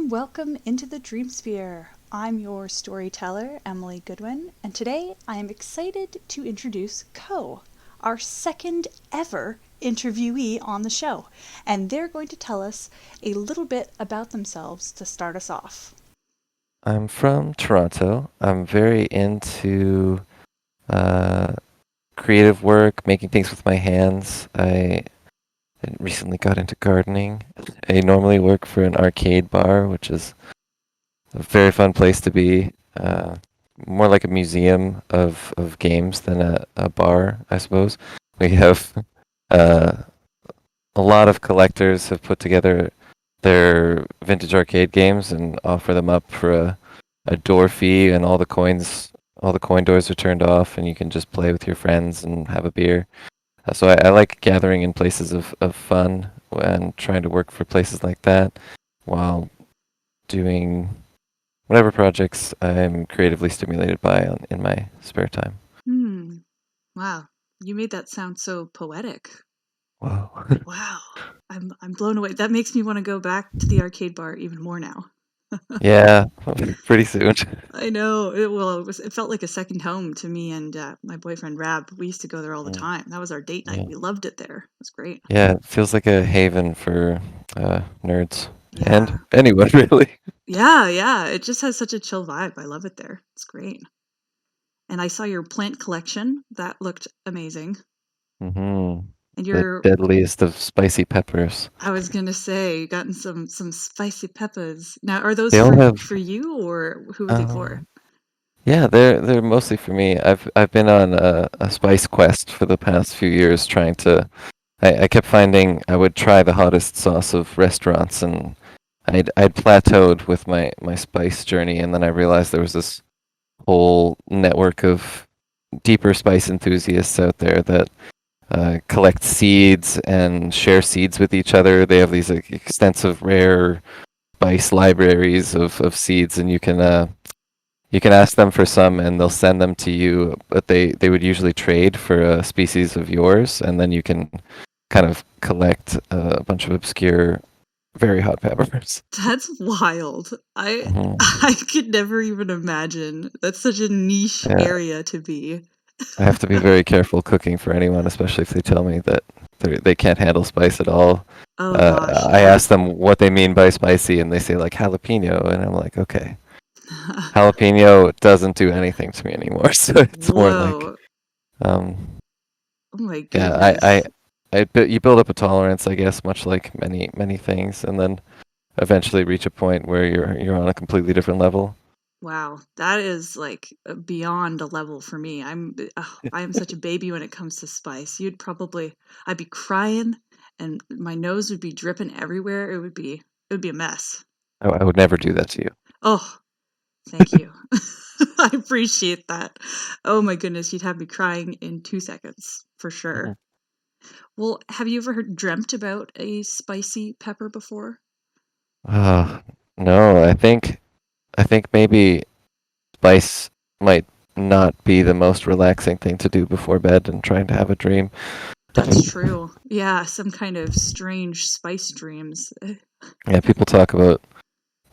welcome into the Dreamsphere. I'm your storyteller, Emily Goodwin, and today I am excited to introduce our second ever interviewee on the show, and they're going to tell us a little bit about themselves to start us off. I'm from Toronto. I'm very into uh, creative work, making things with my hands. I recently got into gardening. I normally work for an arcade bar, which is a very fun place to be. More like a museum of games than a bar, I suppose. We have uh, a lot of collectors have put together their vintage arcade games and offer them up for a door fee, and all the coin doors are turned off, and you can just play with your friends and have a beer. So I like gathering in places of fun and trying to work for places like that while doing whatever projects I'm creatively stimulated by in my spare time. Hmm. Wow. You made that sound so poetic. Wow. Wow. I'm blown away. That makes me want to go back to the arcade bar even more now. Yeah, pretty soon. I know. It felt like a second home to me and my boyfriend Rab. We used to go there all the Mm, time. That was our date night. yeah. We loved it there. It was great. Yeah, it feels like a haven for nerds and Yeah. anyone really. Yeah, yeah. It just has such a chill vibe. I love it there. It's great. And I saw your plant collection. That looked amazing. hmm And The you're deadliest of spicy peppers. I was gonna say, you gotten some spicy peppers. Now, are those They all have for you or who are they for? um yeah, they're mostly for me. I've been on a spice quest for the past few years trying to I kept finding I would try the hottest sauce of restaurants, and I'd plateaued with my spice journey, and then I realized there was this whole network of deeper spice enthusiasts out there that collect seeds and share seeds with each other. They have these extensive rare spice libraries of seeds, and you can ask them for some, and they'll send them to you. But they would usually trade for a species of yours, and then you can kind of collect a bunch of obscure, very hot peppers. That's wild. I hmm I could never even imagine. That's such a niche Yeah, area to be. I have to be very careful cooking for anyone, especially if they tell me that they can't handle spice at all. Oh gosh, I yeah. ask them what they mean by spicy, and they say like jalapeno, and I'm like, okay, jalapeno doesn't do anything to me anymore. So it's more like, Whoa. um, Oh my yeah, goodness. you build up a tolerance, I guess, much like many things, and then eventually reach a point where you're on a completely different level. Wow. That is like beyond a level for me. I am such a baby when it comes to spice. I'd be crying and my nose would be dripping everywhere. It would be a mess. I would never do that to you. Oh, thank you. I appreciate that. Oh my goodness, you'd have me crying in 2 seconds for sure. Mhm. Well, have you ever dreamt about a spicy pepper before? Uh, no, I think maybe spice might not be the most relaxing thing to do before bed and trying to have a dream. That's true. Yeah, some kind of strange spice dreams. Yeah, people talk about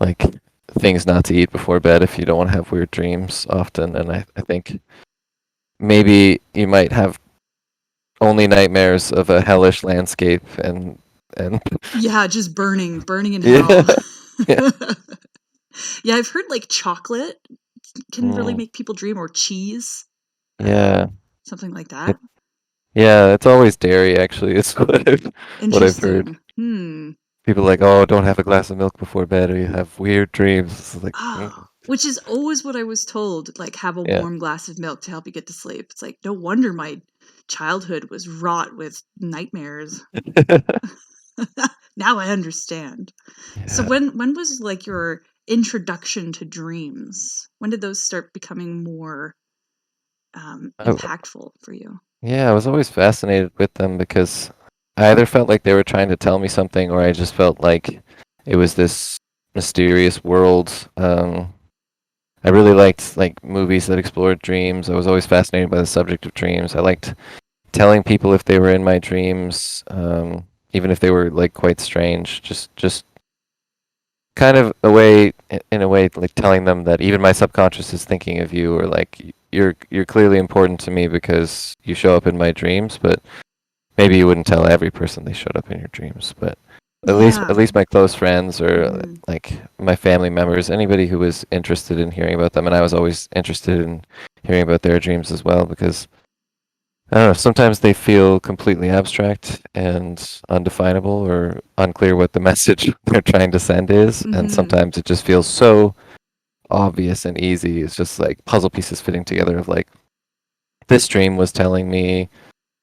like things not to eat before bed if you don't want to have weird dreams often, and I think maybe you might have only nightmares of a hellish landscape and Yeah, just burning in hell. yeah, yeah. Yeah, I've heard like chocolate can really Mm, make people dream, or cheese, yeah. something like It, that. yeah, it's always dairy actually. It's what I've heard. Interesting. Hmm. People are like, oh, don't have a glass of milk before bed, or you have weird dreams. It's like, Oh, which is always what I was told, like have a yeah. warm glass of milk to help you get to sleep. It's like no wonder my childhood was wrought with nightmares. Now I understand. So Yeah. when was like your introduction to dreams? When did those start becoming more I, impactful for you? yeah, I was always fascinated with them because I either felt like they were trying to tell me something, or I just felt like it was this mysterious world. I really liked like movies that explored dreams. I was always fascinated by the subject of dreams. I liked telling people if they were in my dreams, even if they were like quite strange. Just kind of a way, in a way, like telling them that even my subconscious is thinking of you, or like you're clearly important to me because you show up in my dreams, but maybe you wouldn't tell every person they showed up in your dreams, but at Yeah. least my close friends or Hmm. like my family members, anybody who was interested in hearing about them, and I was always interested in hearing about their dreams as well because I don't know, sometimes they feel completely abstract and undefinable or unclear what the message they're trying to send is, and Hmm. sometimes it just feels so obvious and easy. It's just like puzzle pieces fitting together of like this dream was telling me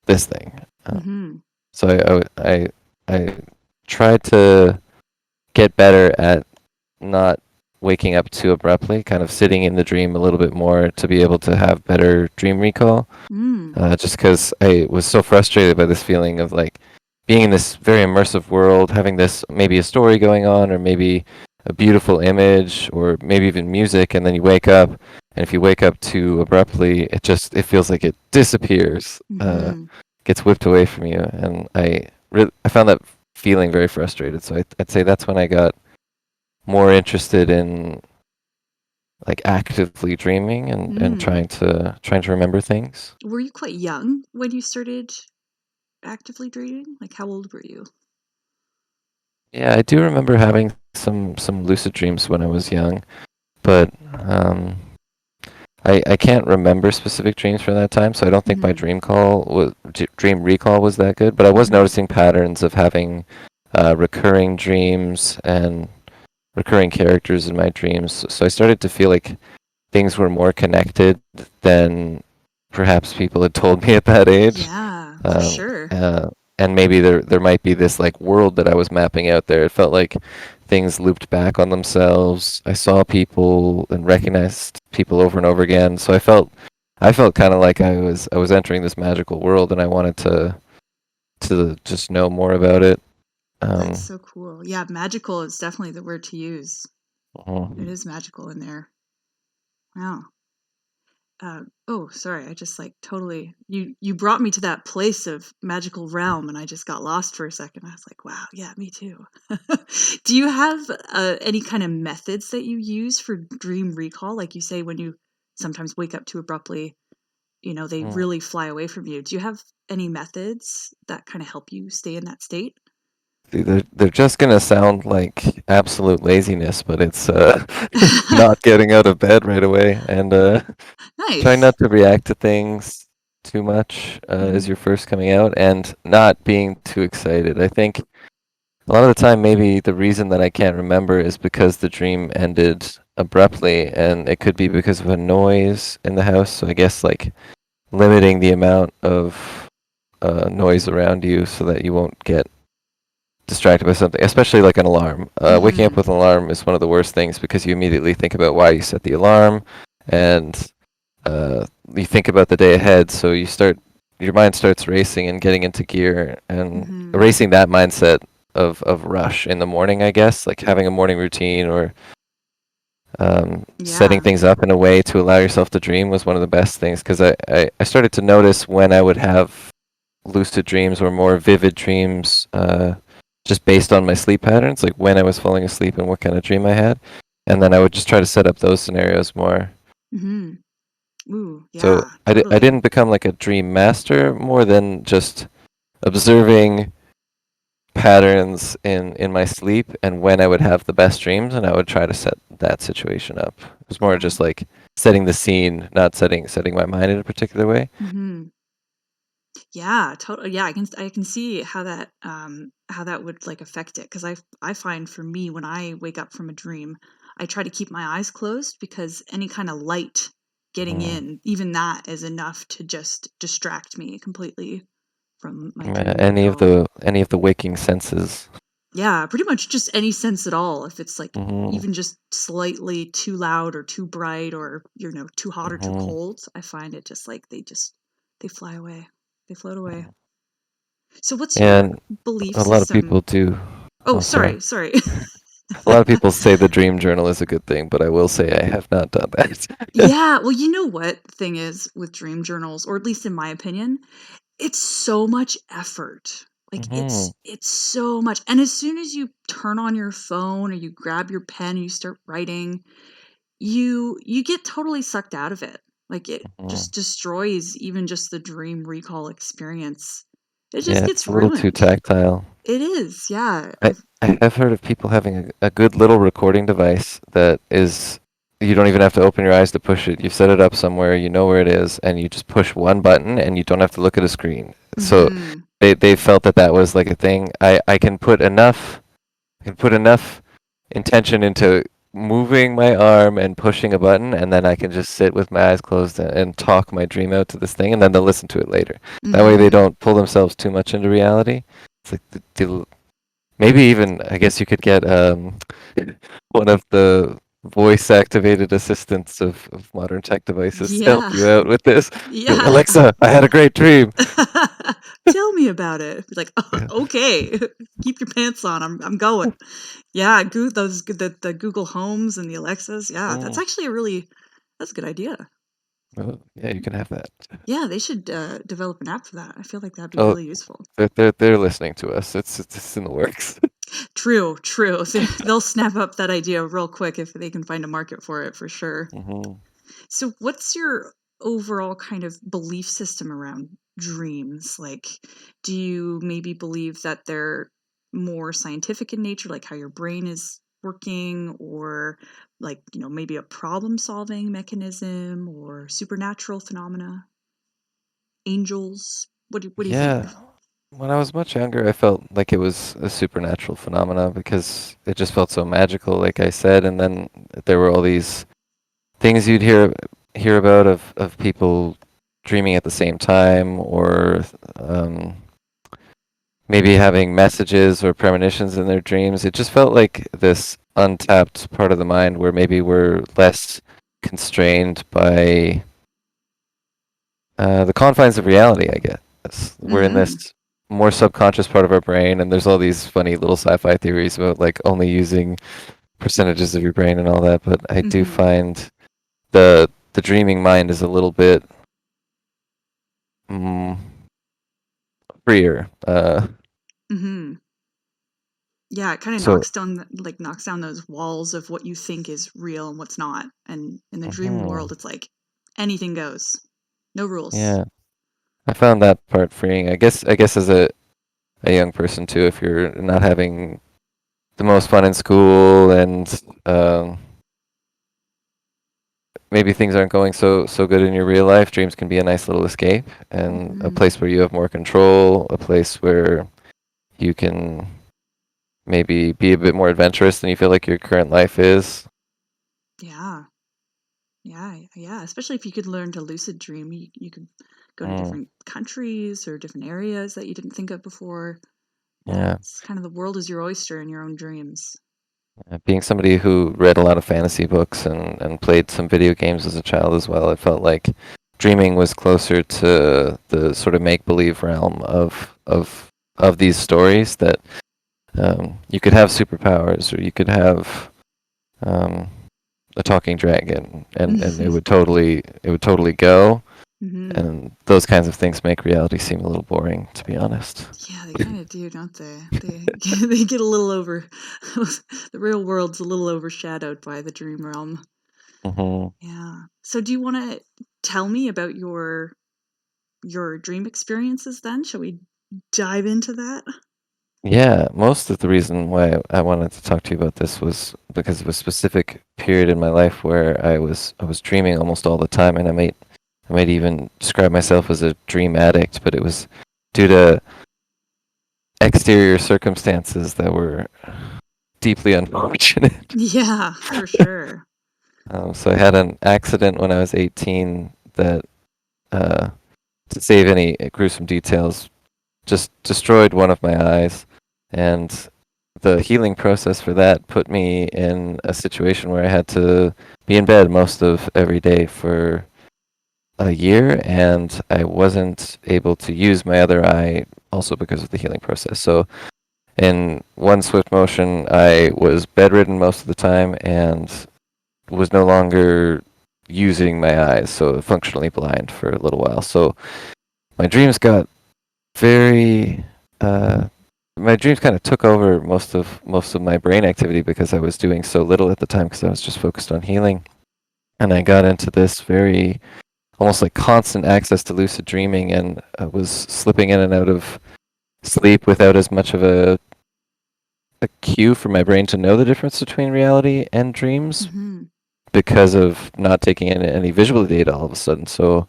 this thing. Hmm. So I tried to get better at not waking up too abruptly, kind of sitting in the dream a little bit more to be able to have better dream recall. Mm. Just because I was so frustrated by this feeling of like being in this very immersive world, having this maybe a story going on, or maybe a beautiful image, or maybe even music, and then you wake up, and if you wake up too abruptly, it feels like it disappears, Hmm. gets whipped away from you, and I found that feeling very frustrated. So I'd say that's when I got more interested in like actively dreaming and Mm. trying to remember things. Were you quite young when you started actively dreaming? Like, how old were you? Yeah, I do remember having some lucid dreams when I was young, but um, I can't remember specific dreams from that time, so I don't think my Hmm. dream recall was that good. But I was Hmm. noticing patterns of having recurring dreams and recurring characters in my dreams. So I started to feel like things were more connected than perhaps people had told me at that age. Yeah, for Um, sure. uh, and maybe there might be this like world that I was mapping out there. It felt like things looped back on themselves. I saw people and recognized people over and over again. So I felt kind of like I was entering this magical world, and I wanted to just know more about it. That's Um, so cool. Yeah, magical is definitely the word to use. It mhm. is magical in there. Wow. Oh, sorry. I just like totally you brought me to that place of magical realm, and I just got lost for a second. I was like, wow, yeah, me too. Do you have any kind of methods that you use for dream recall? Like you say, when you sometimes wake up too abruptly, they really fly away from you. Do you have any methods that kind of help you stay in that state? They're just gonna sound like absolute laziness, but it's not getting out of bed right away and trying Nice. not to react to things too much as Hmm. you're first coming out and not being too excited. I think a lot of the time maybe the reason that I can't remember is because the dream ended abruptly and it could be because of a noise in the house. So I guess like limiting the amount of noise around you so that you won't get distracted by something, especially like an alarm. Waking up Hmm. with an alarm is one of the worst things because you immediately think about why you set the alarm, and you think about the day ahead. So your mind starts racing and getting into gear, and Hmm. erasing that mindset of rush in the morning. I guess like having a morning routine or setting Yeah. things up in a way to allow yourself to dream was one of the best things because I started to notice when I would have lucid dreams or more vivid dreams just based on my sleep patterns, like when I was falling asleep and what kind of dream I had. And then I would just try to set up those scenarios more. Hmm. Ooh, So yeah, I totally. didn't become like a dream master more than just observing patterns in my sleep and when I would have the best dreams, and I would try to set that situation up. It was more Yeah. just like setting the scene, not setting my mind in a particular way. Hmm. Yeah, totally. Yeah, I can see how that would like affect it because I find for me when I wake up from a dream, I try to keep my eyes closed because any kind of light getting Mm. in, even that is enough to just distract me completely from my dream recall. Any of the waking senses. Yeah, pretty much just any sense at all. If it's like Hmm. even just slightly too loud or too bright or too hot or too Hmm. cold, I find it just like they fly away. They float away. So what's your And belief a lot of system? people do. Oh, Oh, sorry. sorry, sorry. A lot of people say the dream journal is a good thing, but I will say I have not done that. Yeah, well, you know what thing is with dream journals, or at least in my opinion, it's so much effort. Like Hmm. it's so much. And as soon as you turn on your phone or you grab your pen and you start writing, you get totally sucked out of it. Like it Hmm. just destroys even just the dream recall experience. It just Yeah, gets it's a little too ruined. tactile. It is, yeah. I I have heard of people having a good little recording device that is you don't even have to open your eyes to push it. You set it up somewhere, you know where it is, and you just push one button and you don't have to look at a screen. So Mhm. they felt that that was like a thing. I can put enough intention into moving my arm and pushing a button, and then I can just sit with my eyes closed and talk my dream out to this thing, and then they'll listen to it later. That way they Mhm. don't pull themselves too much into reality. It's like maybe even I guess you could get one of the voice activated assistants of modern tech devices to help Yeah. you out with this. Be like, Yeah. Alexa, I had a great dream. Tell me about it. Be like, "Oh, Yeah. okay. Keep your pants on. I'm going." Yeah, the Google Homes and the Alexas. Yeah, that's Mm. actually that's a good idea. Oh, yeah, you can have that. Yeah, they should develop an app for that. I feel like that'd be Oh, really useful. they're listening to us. It's in the works. True, true. So they'll snap up that idea real quick if they can find a market for it, for sure. Hmm. So, what's your overall kind of belief system around dreams? Like, do you maybe believe that they're more scientific in nature, like how your brain is working, or like, maybe a problem solving mechanism or supernatural phenomena, angels? What do you think? Yeah. When I was much younger, I felt like it was a supernatural phenomena because it just felt so magical, like I said, and then there were all these things you'd hear about of people dreaming at the same time or um, maybe having messages or premonitions in their dreams. It just felt like this untapped part of the mind where maybe we're less constrained by the confines of reality, I guess. We're in Mm-hmm. this more subconscious part of our brain, and there's all these funny little sci-fi theories about like only using percentages of your brain and all that. But I do Mm-hmm. find the dreaming mind is a little bit mm, freer. Mm-hmm. Yeah, it kind of So, knocks down those walls of what you think is real and what's not. And in the dream mhm, world, it's like anything goes. No rules. yeah, I found that part freeing. I guess as a young person too, if you're not having the most fun in school and maybe things aren't going so good in your real life, dreams can be a nice little escape and a Mhm. place where you have more control, a place where you can maybe be a bit more adventurous than you feel like your current life is. Yeah. Yeah. Especially if you could learn to lucid dream, you could go to Mm, different countries or different areas that you didn't think of before. Yeah, yeah. it's kind of the world is your oyster in your own dreams. Being somebody who read a lot of fantasy books and played some video games as a child as well, it felt like dreaming was closer to the sort of make believe realm of these stories that you could have superpowers or you could have um, a talking dragon and it would totally go, Hmm. and those kinds of things make reality seem a little boring, to be honest. Yeah, they kind of do, don't they? They get a little over. The real world's a little overshadowed by the dream realm. Hmm. Yeah. So, do you want to tell me about your dream experiences? Then, shall we dive into that? Yeah, most of the reason why I wanted to talk to you about this was because of a specific period in my life where I was dreaming almost all the time, and I might even describe myself as a dream addict, but it was due to exterior circumstances that were deeply unfortunate. Yeah, for sure. So I had an accident when I was 18 that, uh, to save any gruesome details, just destroyed one of my eyes, and the healing process for that put me in a situation where I had to be in bed most of every day for a year, and I wasn't able to use my other eye also because of the healing process. So in one swift motion, I was bedridden most of the time and was no longer using my eyes, so functionally blind for a little while. So my dreams got very uh, my dreams kind of took over most of my brain activity because I was doing so little at the time because I was just focused on healing, and I got into this very almost like constant access to lucid dreaming, and I was slipping in and out of sleep without as much of a cue for my brain to know the difference between reality and dreams Mm-hmm. because of not taking in any visual data all of a sudden. So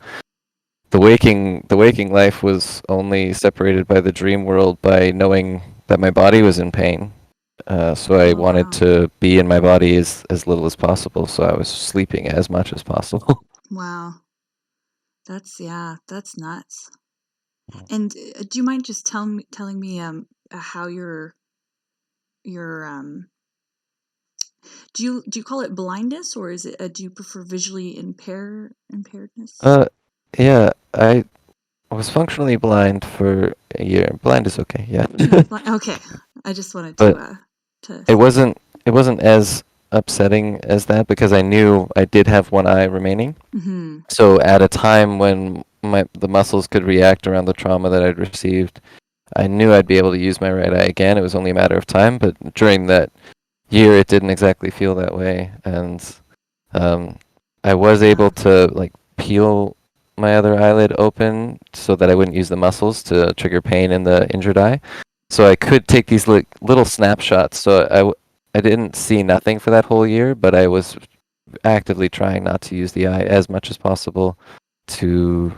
the waking life was only separated by the dream world by knowing that my body was in pain. So I Oh, wanted wow. to be in my body as little as possible. So I was sleeping as much as possible. Wow. Yeah, that's nuts. And do you mind just telling me how your do you call it blindness, or is it do you prefer visually impairedness? uh, yeah, I was functionally blind for a year. Blind is okay, yeah. Okay, I just wanted But to it see. wasn't as upsetting as that because I knew I did have one eye remaining. Mm-hmm. So at a time when the muscles could react around the trauma that I'd received, I knew I'd be able to use my right eye again. It was only a matter of time, but during that year, it didn't exactly feel that way, and um, I was able Yeah. to like peel my other eyelid open so that I wouldn't use the muscles to trigger pain in the injured eye. So I could take these little snapshots. So I didn't see nothing for that whole year, but I was actively trying not to use the eye as much as possible to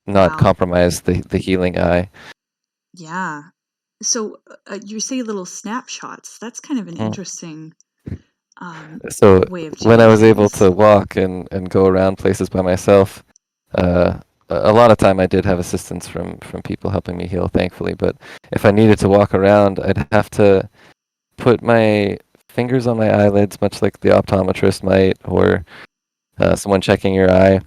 not Wow. compromise the healing eye. Yeah. So you say little snapshots. That's kind of an Mm. interesting So way of when I doing was able things. to walk and go around places by myself, a lot of time I did have assistance from people helping me heal, thankfully. But if I needed to walk around, I'd have to put my fingers on my eyelids, much like the optometrist might, or someone checking your eye,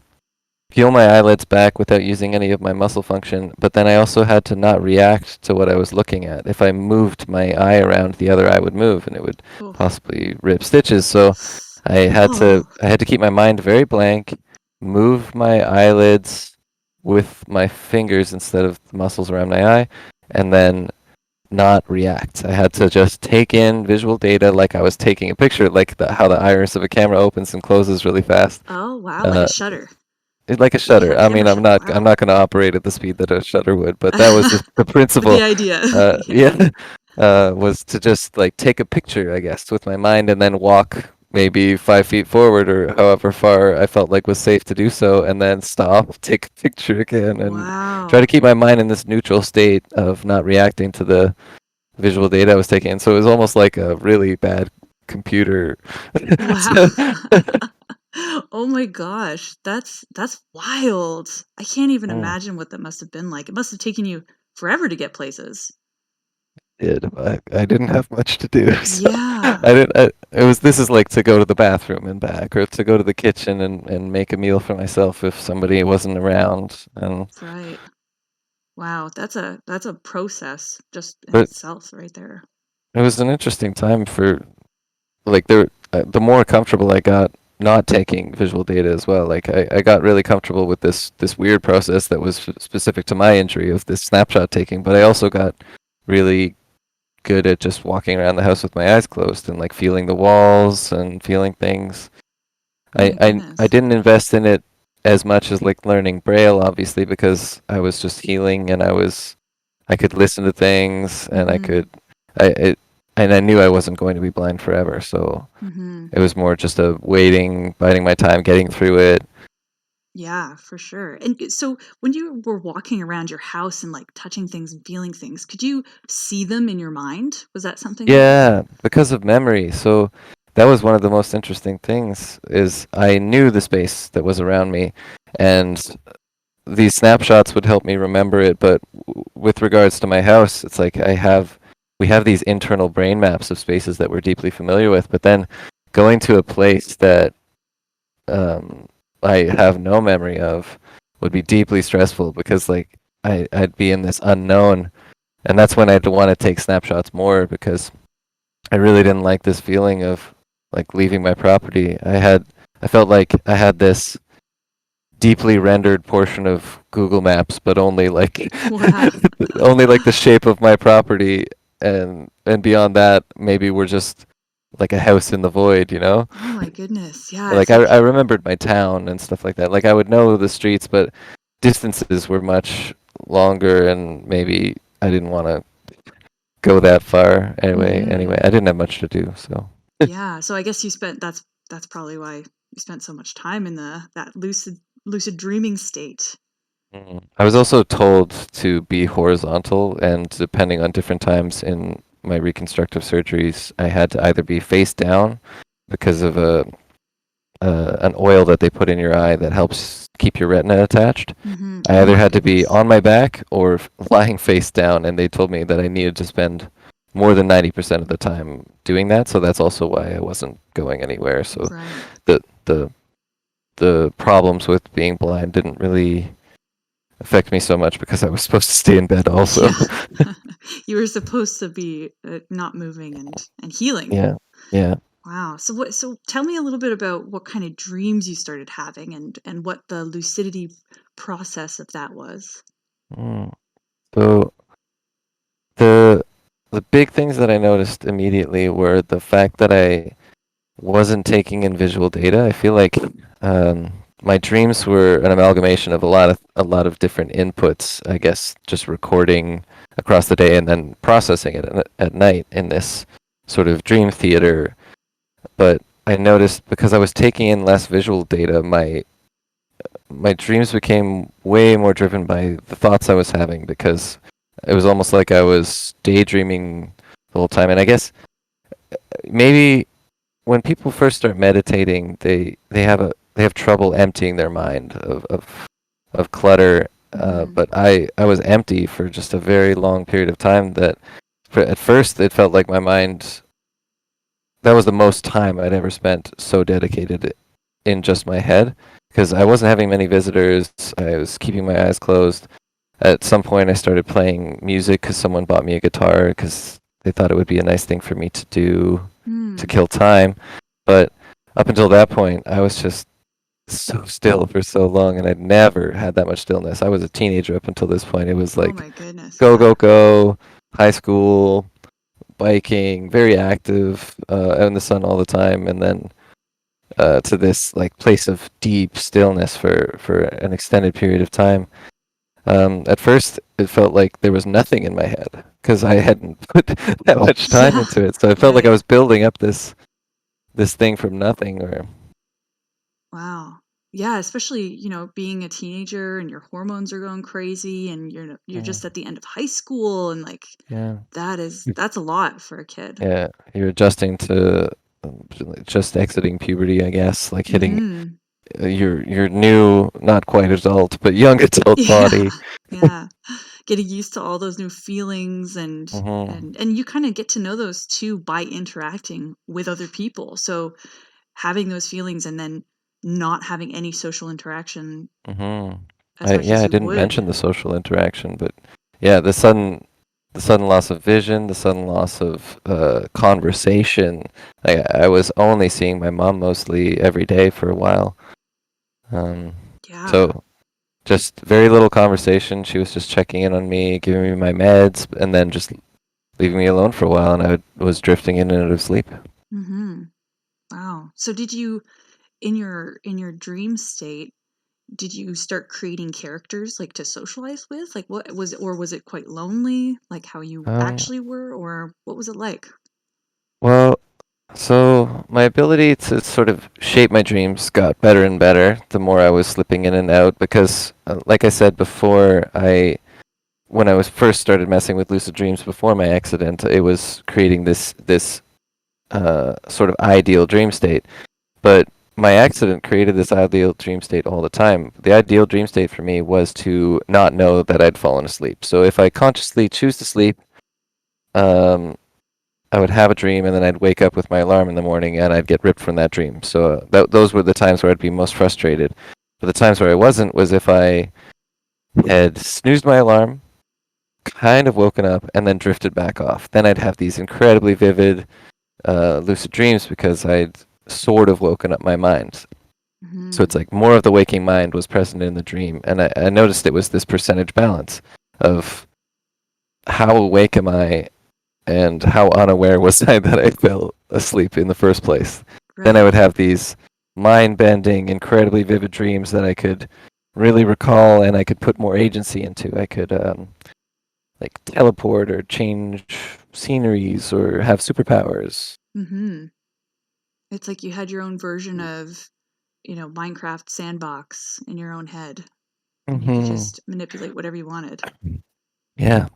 peel my eyelids back without using any of my muscle function, but then I also had to not react to what I was looking at. If I moved my eye around, the other eye would move and it would Oh. possibly rip stitches. So Oh. I had to keep my mind very blank, move my eyelids with my fingers instead of the muscles around my eye, and then not react. I had to just take in visual data like I was taking a picture, like how the iris of a camera opens and closes really fast. Oh, wow, like a Uh, shutter. like a Yeah, shutter. I camera mean, shutter. I'm Wow. not going to operate at the speed that a shutter would, but that was the But the principle. idea. Yeah. Yeah, was to just like take a picture, I guess, with my mind, and then walk maybe 5 feet forward or however far I felt like was safe to do so, and then stop, take a picture again, and try to Wow. keep my mind in this neutral state of not reacting to the visual data I was taking in. So it was almost like a really bad computer. Wow. So, Oh my gosh. That's wild. I can't even mm. imagine what that must have been like. It must have taken you forever to get places. Did. I didn't have much to do, so Yeah. I didn't. It was this is like to go to the bathroom and back, or to go to the kitchen and make a meal for myself if somebody wasn't around. And Right. Wow, that's a process just in but itself right there. it was an interesting time for like there. The more comfortable I got not taking visual data as well, like I got really comfortable with this weird process that was specific to my injury of this snapshot taking, but I also got really good at just walking around the house with my eyes closed and like feeling the walls and feeling things. Oh my I goodness. didn't invest in it as much as like learning Braille, obviously, because I was just healing and I could listen to things and I Mhm. could I it, and I knew I wasn't going to be blind forever, so Mhm. it was more just a waiting, biding my time, getting through it. Yeah, for sure. And so when you were walking around your house and like touching things and feeling things, could you see them in your mind? Was that something that you Yeah, because of memory. So that was one of the most interesting things is I knew the space that was around me, and these snapshots would help me remember it. But with regards to my house, it's like we have these internal brain maps of spaces that we're deeply familiar with. But then going to a place that um, I have no memory of would be deeply stressful because like I'd be in this unknown, and that's when I'd want to take snapshots more because I really didn't like this feeling of like leaving my property. I felt like I had this deeply rendered portion of Google Maps, but only like Wow. only like the shape of my property, and beyond that, maybe we're just like a house in the void, you know? Oh my goodness. Yeah, Like it's I like remembered my town and stuff like that. Like I would know the streets, but distances were much longer, and maybe I didn't want to go that far anyway. mhm. Anyway, I didn't have much to do, so. Yeah, so I guess you spent that's probably why you spent so much time in the that lucid dreaming state. I was also told to be horizontal, and depending on different times in my reconstructive surgeries, I had to either be face down because of a an oil that they put in your eye that helps keep your retina attached. Mhm. I Oh either my had to be goodness. on my back or lying face down, and they told me that I needed to spend more than 90% of the time doing that. So that's also why I wasn't going anywhere. So Right. the the the problems with being blind didn't really affect me so much because I was supposed to stay in bed also. Yeah. You were supposed to be not moving and healing. Yeah, yeah. Wow. So tell me a little bit about what kind of dreams you started having and what the lucidity process of that was. Mm. So the the big things that I noticed immediately were the fact that I wasn't taking in visual data. I feel like my dreams were an amalgamation of a lot of different inputs. I guess just recording across the day and then processing it at night in this sort of dream theater. But I noticed because I was taking in less visual data, my dreams became way more driven by the thoughts I was having because it was almost like I was daydreaming the whole time. And I guess maybe when people first start meditating, they have trouble emptying their mind of clutter. Mhm. But I was empty for just a very long period of time. That at first it felt like my mind. That was the most time I'd ever spent so dedicated in just my head because I wasn't having many visitors. I was keeping my eyes closed. At some point, I started playing music because someone bought me a guitar because they thought it would be a nice thing for me to do to Hmm. kill time. But up until that point, I was just so still for so long, and I'd never had that much stillness. I was a teenager up until this point. It was Oh like my goodness. go, Yeah. go, go, high school, biking, very active, out in the sun all the time, and then to this like place of deep stillness for an extended period of time. At first, it felt like there was nothing in my head because I hadn't put that much time Yeah. into it. So I felt like I Right. was building up this thing from nothing. Or Wow. Yeah, especially, being a teenager and your hormones are going crazy and you're mm, just at the end of high school and like yeah, that's a lot for a kid. yeah, you're adjusting to just exiting puberty, I guess, like hitting Mhm. your new, not quite adult, but young adult Yeah. body. Yeah. Getting used to all those new feelings and Hmm. and you kind of get to know those too by interacting with other people. So having those feelings and then not having any social interaction Hmm. as much Yeah, as I you didn't would. mention the social interaction, but yeah, the sudden loss of vision, the sudden loss of conversation. I was only seeing my mom mostly every day for a while. Um, Yeah. so just very little conversation. She was just checking in on me, giving me my meds, and then just leaving me alone for a while, and was drifting in and out of sleep. Mhm. Wow. So did you in your dream state, did you start creating characters like to socialize with? Like what was it, or was it quite lonely, like how you Um, actually were, or what was it like? well, so my ability to sort of shape my dreams got better and better the more I was slipping in and out because, like I said before, when I was first started messing with lucid dreams before my accident, it was creating this sort of ideal dream state. But my accident created this ideal dream state all the time. The ideal dream state for me was to not know that I'd fallen asleep. So if I consciously choose to sleep, um, I would have a dream and then I'd wake up with my alarm in the morning and I'd get ripped from that dream. So those were the times where I'd be most frustrated. But the times where I wasn't was if I had snoozed my alarm, kind of woken up, and then drifted back off. Then I'd have these incredibly vivid lucid dreams because I'd sort of woken up my mind. So it's Hmm. like more of the waking mind was present in the dream. And I noticed it was this percentage balance of how awake am I and how unaware was I that I fell asleep in the first place. Then I Right. would have these mind bending, incredibly vivid dreams that I could really recall and I could put more agency into. I could like teleport or change sceneries or have superpowers. Hmm. It's like you had your own version of, Minecraft sandbox in your own head, and you could Hmm. just manipulate whatever you wanted. Yeah.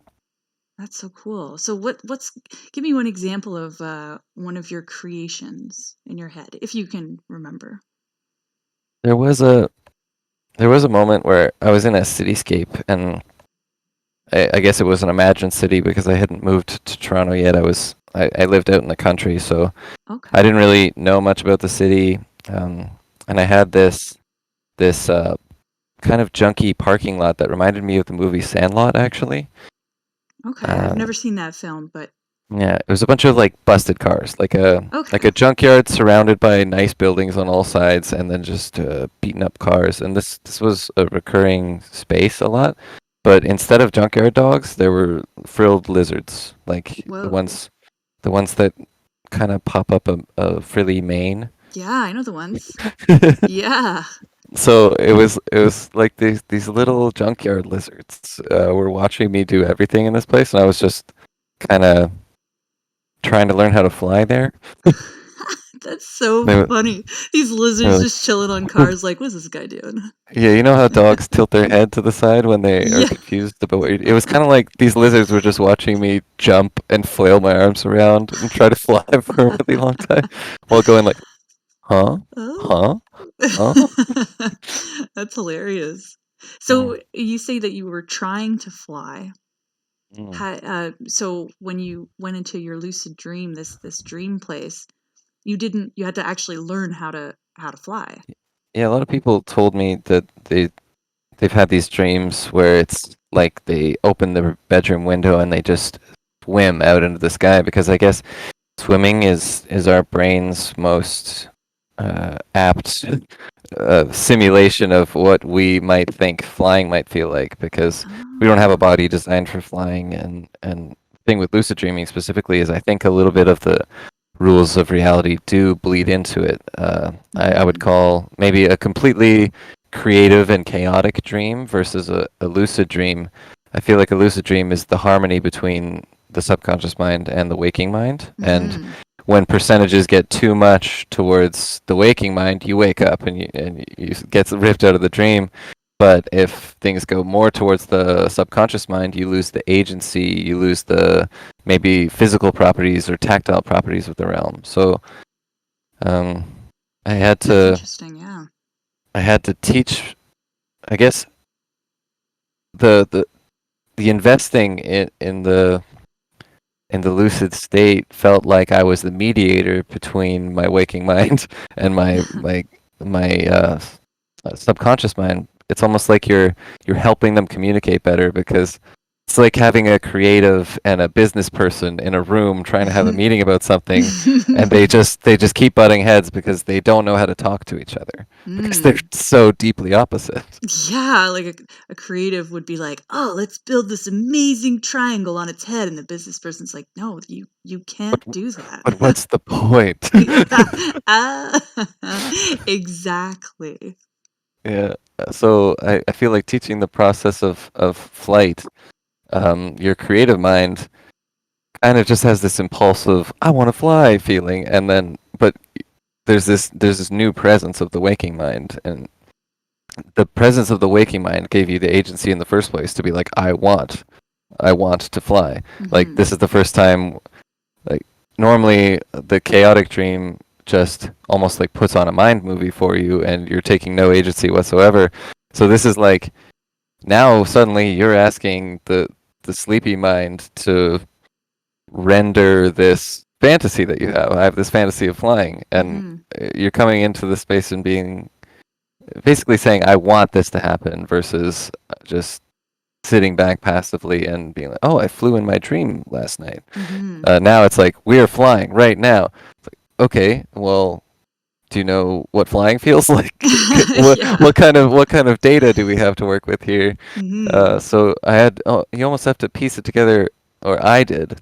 That's so cool. So what's give me one example of one of your creations in your head, if you can remember. There was a there was a moment where I was in a cityscape and I guess it was an imagined city because I hadn't moved to Toronto yet. I lived out in the country, so I Okay. didn't really know much about the city. And I had this kind of junky parking lot that reminded me of the movie Sandlot, actually. Okay. I've Um, never seen that film, but yeah, it was a bunch of like busted cars, like okay. a junkyard surrounded by nice buildings on all sides, and then just beaten up cars. And this was a recurring space a lot. But instead of junkyard dogs, there were frilled lizards, like Whoa. the ones that kind of pop up a frilly mane. Yeah, I know the ones. Yeah. So it was like these little junkyard lizards were watching me do everything in this place, and I was just kind of trying to learn how to fly there. That's so They, were- funny. These they were lizards like, just chilling on cars like, what's this guy doing? yeah, you know how dogs tilt their head to the side when they are Yeah. confused about what it was kind of like these lizards were just watching me jump and flail my arms around and try to fly for a really long time while going like, huh, Oh. huh, huh. That's hilarious. Mm. So you say that you were trying to fly. Mm. So when you went into your lucid dream, this dream place, you had to actually learn how to fly. Yeah, a lot of people told me that they've had these dreams where it's like they open the bedroom window and they just swim out into the sky because I guess swimming is our brain's most apt simulation of what we might think flying might feel like because we don't have a Oh. body designed for flying and the thing with lucid dreaming specifically is I think a little bit of the rules of reality do bleed into it. I would Mhm. call maybe a completely creative and chaotic dream versus a lucid dream. I feel like a lucid dream is the harmony between the subconscious mind and the waking mind. And Mhm. when percentages get too much towards the waking mind, you wake up and you get ripped out of the dream. But if things go more towards the subconscious mind, you lose the agency, you lose the maybe physical properties or tactile properties of the realm. So um, I had That's to interesting. Yeah. I had to teach, I guess the the the investing in the lucid state felt like I was the mediator between my waking mind and my subconscious mind. It's almost like you're helping them communicate better because it's like having a creative and a business person in a room trying to have a meeting about something, and they just keep butting heads because they don't know how to talk to each other because they're Mm. so deeply opposite. Yeah, like a creative would be like, "Oh, let's build this amazing triangle on its head," and the business person's like, "No, you can't But do that." but what's the point? Yeah. Ah, exactly. Yeah. So I feel like teaching the process of flight, your creative mind kind of just has this impulsive "I want to fly" feeling, and then but there's this new presence of the waking mind, and the presence of the waking mind gave you the agency in the first place to be like I want to fly. Like Mhm. this is the first time. Like normally the chaotic dream just almost like puts on a mind movie for you, and you're taking no agency whatsoever. So this is like now suddenly you're asking the sleepy mind to render this fantasy that you have. I have this fantasy of flying, and Mhm. you're coming into the space and being basically saying, "I want this to happen," versus just sitting back passively and being like, "Oh, I flew in my dream last night." Mhm. Now it's like we are flying right now. It's like, okay, well, do you know what flying feels like? Yeah. What kind of data do we have to work with here? Hmm. So I had you almost have to piece it together, or I did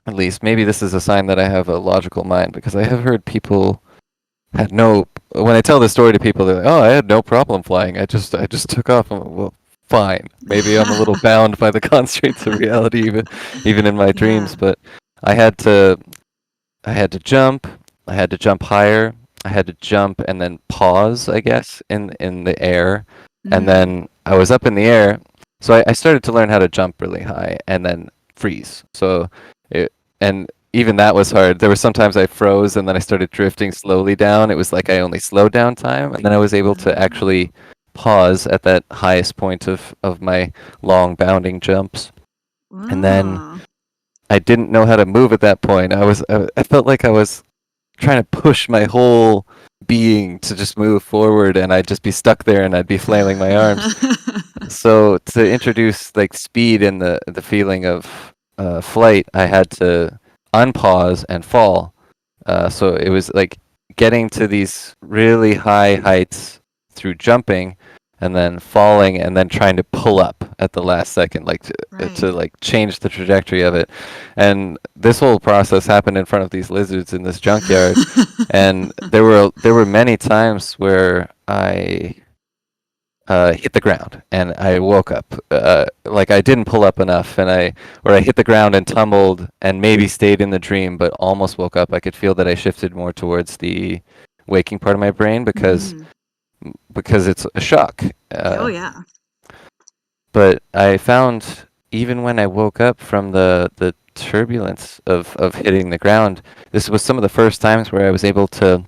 at least. Maybe this is a sign that I have a logical mind because I have heard people had no. When I tell this story to people, they're like, "Oh, I had no problem flying. I just took off." I'm like, well, fine. Maybe I'm a little bound by the constraints of reality, even in my dreams. Yeah. But I had to I had to jump. I had to jump higher. I had to jump and then pause, I guess, in the air. And Mm. then I was up in the air. So I started to learn how to jump really high and then freeze. And even that was hard. There were sometimes I froze and then I started drifting slowly down. It was like I only slowed down time. And then I was able to Oh. actually pause at that highest point of my long bounding jumps. And then Oh. I didn't know how to move at that point. I felt like I was trying to push my whole being to just move forward, and I'd just be stuck there and I'd be flailing my arms. So to introduce like speed and the feeling of flight, I had to unpause and fall. So it was like getting to these really high heights through jumping and then falling and then trying to pull up at the last second, like to Right. like change the trajectory of it. And this whole process happened in front of these lizards in this junkyard. And there were many times where I hit the ground and I woke up. Like I didn't pull up enough, and I hit the ground and tumbled and maybe stayed in the dream, but almost woke up. I could feel that I shifted more towards the waking part of my brain Mm. because it's a shock. Oh yeah. But I found even when I woke up from the turbulence of hitting the ground, this was some of the first times where I was able to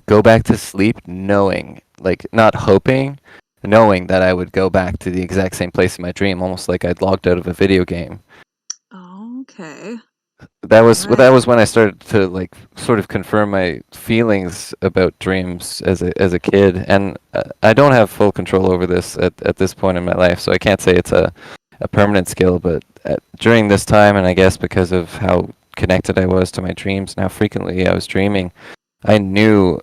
go back to sleep knowing, like not hoping, knowing that I would go back to the exact same place in my dream, almost like I'd logged out of a video game. Okay. That Right. was when I started to like sort of confirm my feelings about dreams as a kid, and I don't have full control over this at this point in my life, so I can't say it's a permanent skill. But during this time, and I guess because of how connected I was to my dreams and how frequently I was dreaming, I knew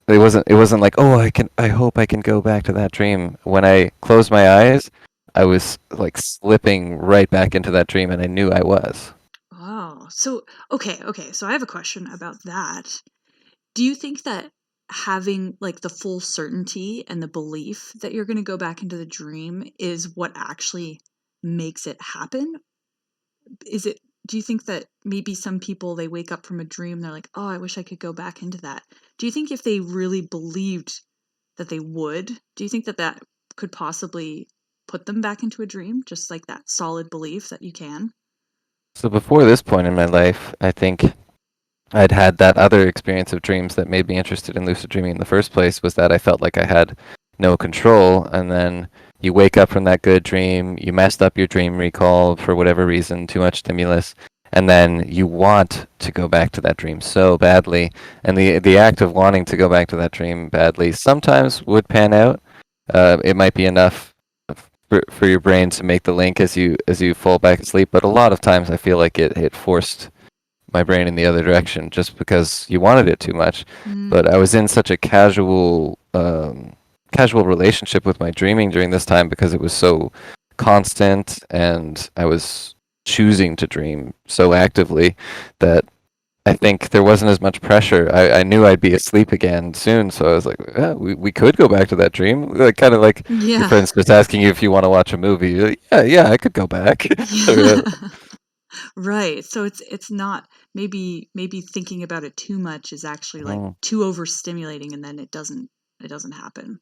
it wasn't like, oh, I hope I can go back to that dream. When I closed my eyes, I was like slipping right back into that dream and I knew I was. Oh. So okay. So I have a question about that. Do you think that having like the full certainty and the belief that you're going to go back into the dream is what actually makes it happen? Is it Do you think that maybe some people they wake up from a dream they're like, "Oh, I wish I could go back into that." Do you think if they really believed that they would, do you think that that could possibly put them back into a dream? Just like that solid belief that you can? So before this point in my life, I think I'd had that other experience of dreams that made me interested in lucid dreaming in the first place was that I felt like I had no control, and then you wake up from that good dream, you messed up your dream recall for whatever reason, too much stimulus, and then you want to go back to that dream so badly, and the act of wanting to go back to that dream badly sometimes would pan out. It might be enough for your brain to make the link as you fall back asleep, but a lot of times I feel like it forced my brain in the other direction just because you wanted it too much. But Mm. I was in such a casual relationship with my dreaming during this time because it was so constant and I was choosing to dream so actively that I think there wasn't as much pressure. I knew I'd be asleep again soon, so I was like, yeah, we could go back to that dream. Like kind of like your Yeah. friends just asking you if you want to watch a movie. You're like, yeah, yeah, I could go back. Yeah. Right. So it's not, maybe thinking about it too much is actually like Mm. too overstimulating and then it doesn't happen.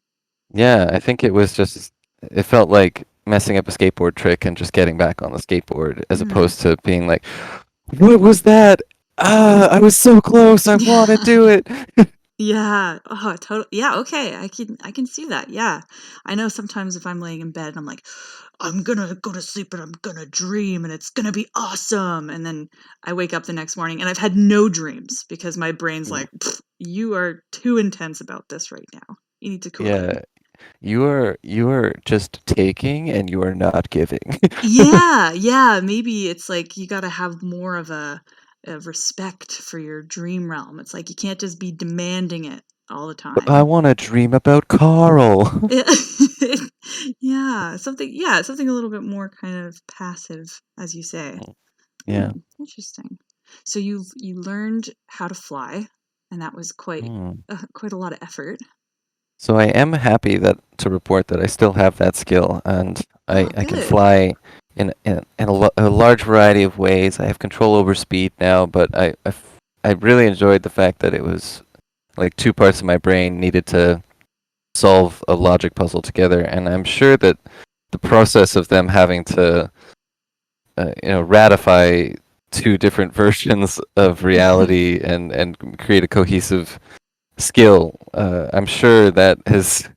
Yeah, I think it was just it felt like messing up a skateboard trick and just getting back on the skateboard as Mm. opposed to being like, "What was that? Ah, I was so close. I want to Yeah. do it." Yeah. Oh, totally. Yeah, okay. I can see that. Yeah. I know sometimes if I'm laying in bed and I'm like, I'm gonna go to sleep and I'm gonna dream and it's gonna be awesome. And then I wake up the next morning and I've had no dreams because my brain's Mm. like, you are too intense about this right now. You need to cool it. Yeah, you are just taking and you are not giving. Yeah, yeah, maybe it's like you gotta have more of a of respect for your dream realm. It's like you can't just be demanding it all the But I time. want to dream about Carl. Yeah, something a little bit more kind of passive, as you say. Yeah. Interesting. So you learned how to fly, and that was Hmm. quite a lot of effort. So I am happy that to report that I still have that skill, and Oh, I can good. fly in a large variety of ways. I have control over speed now, but I really enjoyed the fact that it was like two parts of my brain needed to solve a logic puzzle together, and I'm sure that the process of them having to ratify two different versions of reality and create a cohesive skill. I'm sure that has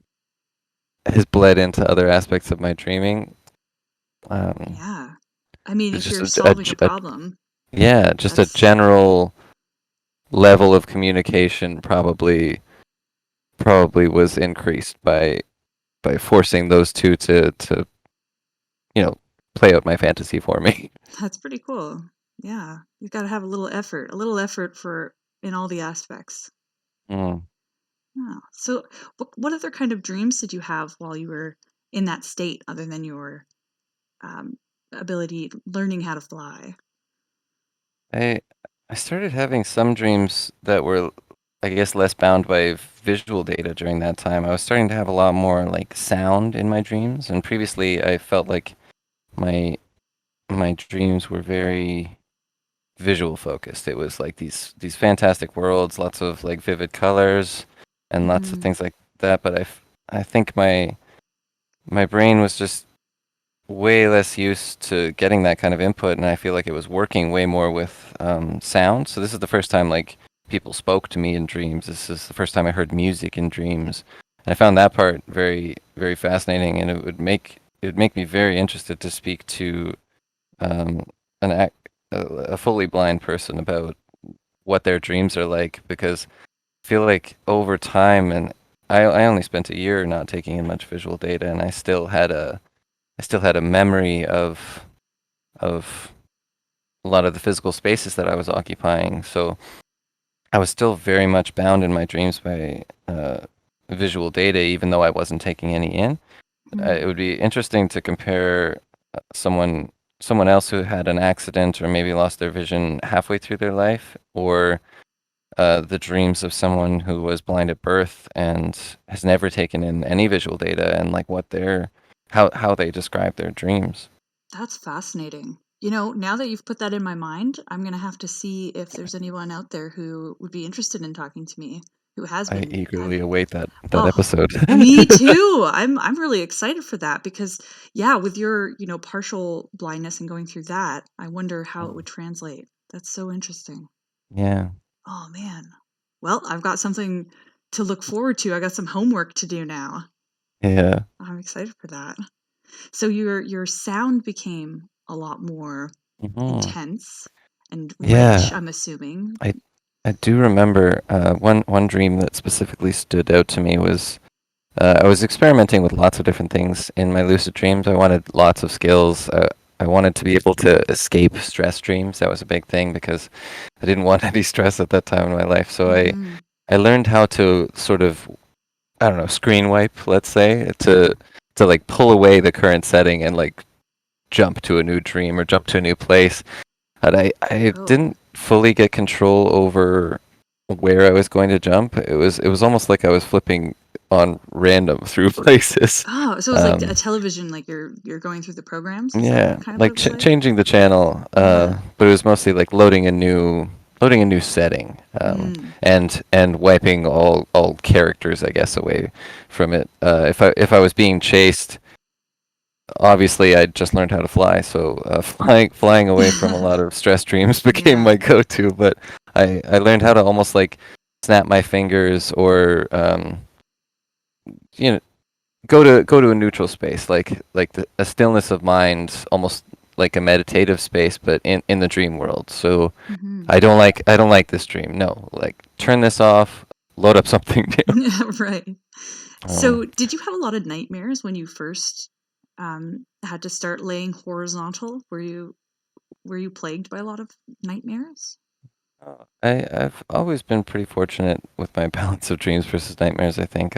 bled into other aspects of my dreaming. Um, Yeah. I mean, it's if just you're solving a problem, yeah, just a that's general level of communication probably was increased by forcing those two to you know play out my fantasy for me. that's pretty cool. Yeah. You've got to have a little effort for in all the aspects. Mm. Yeah. So, what other kind of dreams did you have while you were in that state, other than your um, ability learning how to fly? I I started having some dreams that were, I guess, less bound by visual data during that time. I was starting to have a lot more like sound in my dreams, and previously I felt like my my dreams were very visual focused. It was like these fantastic worlds, lots of like vivid colors, and lots of Hmm. things like that. But I think my brain was just way less used to getting that kind of input, and I feel like it was working way more with sound. So this is the first time like people spoke to me in dreams. This is the first time I heard music in dreams, and I found that part very fascinating, and it would make me very interested to speak to um, an a fully blind person about what their dreams are like, because I feel like over time, and I only spent a year not taking in much visual data, and I still had a memory of a lot of the physical spaces that I was occupying. So I was still very much bound in my dreams by visual data, even though I wasn't taking any in. It would be interesting to compare someone else who had an accident or maybe lost their vision halfway through their life, or the dreams of someone who was blind at birth and has never taken in any visual data, and like what their how they describe their dreams. That's fascinating. Now that you've put that in my mind, I'm going to have to see if there's anyone out there who would be interested in talking to me who has I been eagerly having. await that Oh, episode. me too. I'm really excited for that because yeah, with your, partial blindness and going through that, I wonder how it would translate. That's so interesting. Yeah, Oh man. Well, I've got something to look forward to. I got some homework to do now. yeah. I'm excited for that. So your sound became a lot more Hmm. intense and rich, Yeah, I'm assuming. I I do remember one dream that specifically stood out to me was I was experimenting with lots of different things in my lucid dreams. I wanted lots of skills. I wanted to be able to escape stress dreams. That was a big thing because I didn't want any stress at that time in my life. So Mhm. I learned how to sort of, I don't know, screen wipe, let's say, to like pull away the current setting and like jump to a new dream or jump to a new place. But I Oh. didn't fully get control over where I was going to jump. It was almost like I was flipping on random through places. Oh, so it's like a Um, television, like you're going through the programs. Is that yeah, kind of what like it's like? changing the channel, Yeah. but it was mostly like loading a new setting, Mm. and wiping all characters, I guess, away from it. If I was being chased, obviously I just learned how to fly, so flying away from a lot of stress dreams became Yeah. my go-to. But I learned how to almost like snap my fingers or you know go to a neutral space, like a stillness of mind, almost like a meditative space, but in the dream world. So Hmm. I don't like this dream. No, like turn this off, load up something new. Right. So, did you have a lot of nightmares when you first had to start laying horizontal? Were you plagued by a lot of nightmares? I've always been pretty fortunate with my balance of dreams versus nightmares, I think.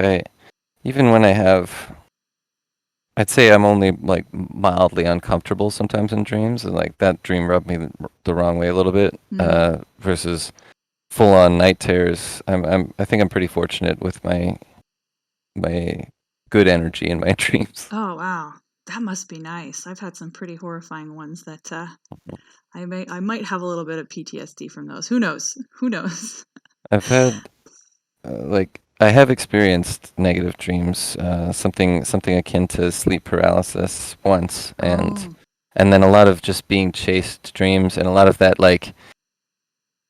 Even when I have, I'd say I'm only like mildly uncomfortable sometimes in dreams, and like that dream rubbed me the wrong way a little bit, Mm. versus full on night terrors. I think I'm pretty fortunate with my good energy in my dreams. Oh, wow. That must be nice. I've had some pretty horrifying ones that I might have a little bit of PTSD from those. Who knows? Who knows? I've had like I have experienced negative dreams, something akin to sleep paralysis once, Oh. and then a lot of just being chased dreams, and a lot of that like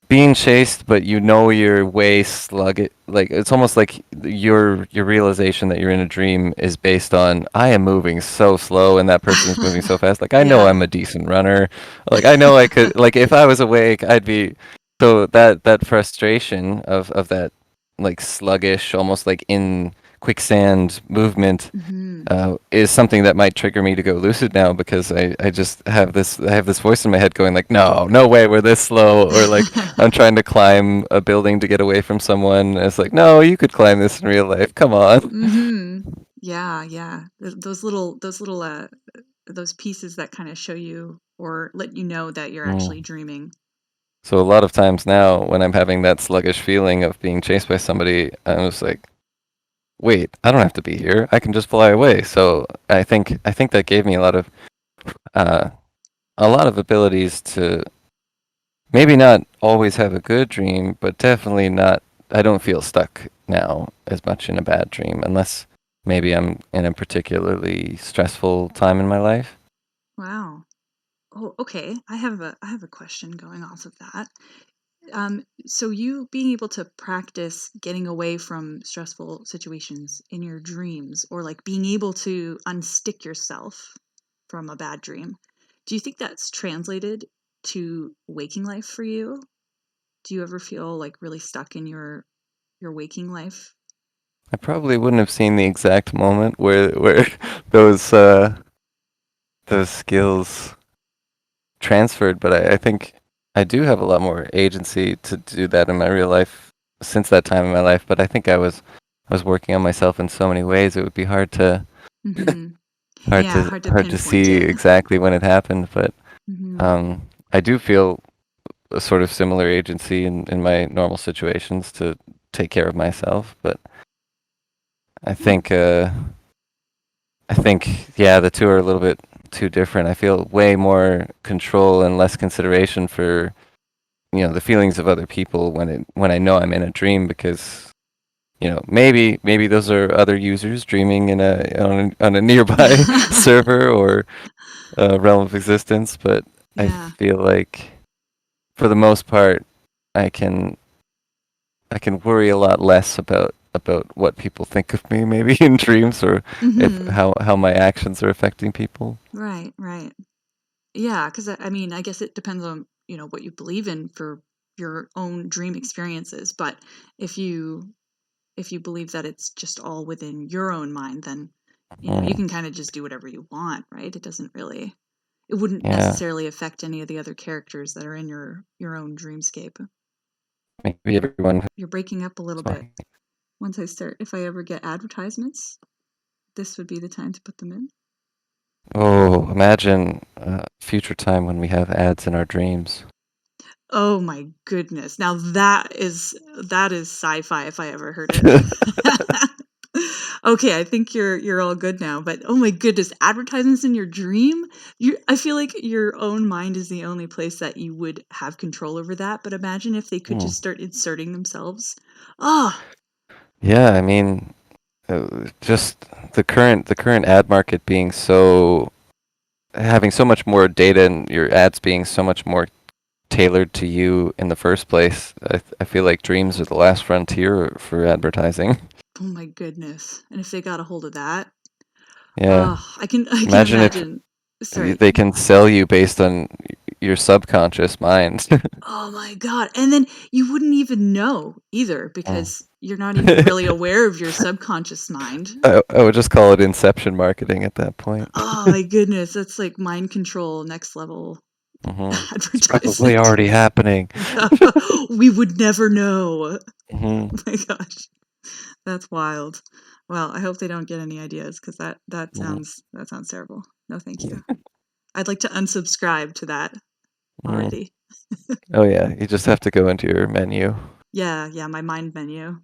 being chased, but you know you're way sluggish. Like it's almost like your realization that you're in a dream is based on I am moving so slow and that person is moving so fast. Like I know Yeah. I'm a decent runner. Like I know I could. Like if I was awake, I'd be. So that frustration of that like sluggish, almost like in quicksand movement Hmm. is something that might trigger me to go lucid now because I just have this voice in my head going like no way we're this slow, or like I'm trying to climb a building to get away from someone. It's like no, you could climb this in real life, come on. Hmm. Yeah, yeah. Those little those pieces that kind of show you or let you know that you're actually Mm. dreaming. So a lot of times now when I'm having that sluggish feeling of being chased by somebody, I'm just like wait, I don't have to be here, I can just fly away. So I think that gave me uh, a lot of abilities to maybe not always have a good dream, but definitely not. I don't feel stuck now as much in a bad dream, unless maybe I'm in a particularly stressful time in my life. Wow. Oh, okay. I have a question going off of that. So you being able to practice getting away from stressful situations in your dreams, or like being able to unstick yourself from a bad dream, do you think that's translated to waking life for you? Do you ever feel like really stuck in your waking life? I probably wouldn't have seen the exact moment where those those skills transferred, but I think I do have a lot more agency to do that in my real life since that time in my life. But I was working on myself in so many ways. It would be Hmm. Yeah, hard to hard to pinpoint see it. exactly when it happened. But Hmm. I do feel a sort of similar agency in my normal situations to take care of myself. But I Hmm. think yeah, the two are a little bit too different. I feel way more control and less consideration for the feelings of other people when I know I'm in a dream because maybe those are other users dreaming on a nearby server or realm of existence, but I Yeah. feel like for the most part I can I can worry a lot less about what people think of me maybe in dreams, or if Hmm. how my actions are affecting people. Right, right. Yeah, because I mean, I guess it depends on, what you believe in for your own dream experiences. But if you if you believe that it's just all within your own mind, then you Mm, can kind of just do whatever you want, right? It wouldn't yeah, necessarily affect any of the other characters that are in your own dreamscape. maybe everyone has You're breaking up a little bit. my Once I start, if I ever get advertisements, this would be the time to put them in. Oh, imagine a future time when we have ads in our dreams. Oh my goodness. Now that is sci-fi if I ever heard it. Okay, I think you're all good now, but oh my goodness, advertisements in your dream? I feel like your own mind is the only place that you would have control over that, but imagine if they could Hmm. just start inserting themselves. Ah, Yeah, I mean, just the current ad market being so having so much more data and your ads being so much more tailored to you in the first place. I feel like dreams are the last frontier for advertising. oh my goodness. And if they got a hold of that, Yeah. I can Imagine if imagine. Sorry. they can sell you based on your subconscious mind. Oh my god, and then you wouldn't even know either Mm. because you're not even really aware of your subconscious mind. I would just call it inception marketing at that point. Oh my goodness, that's like mind control next level. It's probably advertisement. already happening. Yeah, we would never know. Hmm. Oh my gosh, that's wild. Well, I hope they don't get any ideas because Hmm. that sounds terrible. No, thank you. I'd like to unsubscribe to that Hmm. already. Oh yeah, you just have to go into your menu. Yeah, yeah, my mind menu.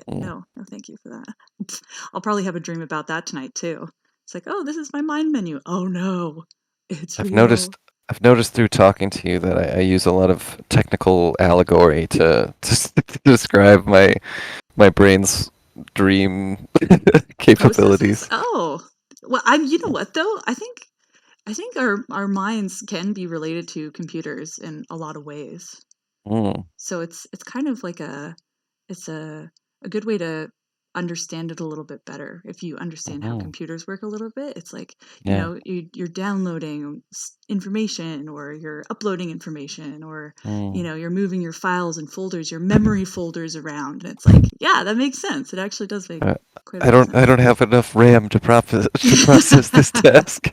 Mm. No, no, thank you for that. I'll probably have a dream about that tonight too. It's like, oh, this is my mind menu. Oh no, it's I've real. noticed I've noticed through talking to you that I use a lot of technical allegory to describe my brain's dream Processes. capabilities. Oh, well, I'm. You know what though? I think our minds can be related to computers in a lot of ways. Mm. So it's kind of like it's a good way to understand it a little bit better. If you understand how Hmm. computers work a little bit, it's like, Yeah. you're downloading information, or you're uploading information, or Mm. you're moving your files and folders, your memory folders around, and it's like, yeah, that makes sense. It actually does make I, quite a bit of I sense. don't have enough RAM to process this task.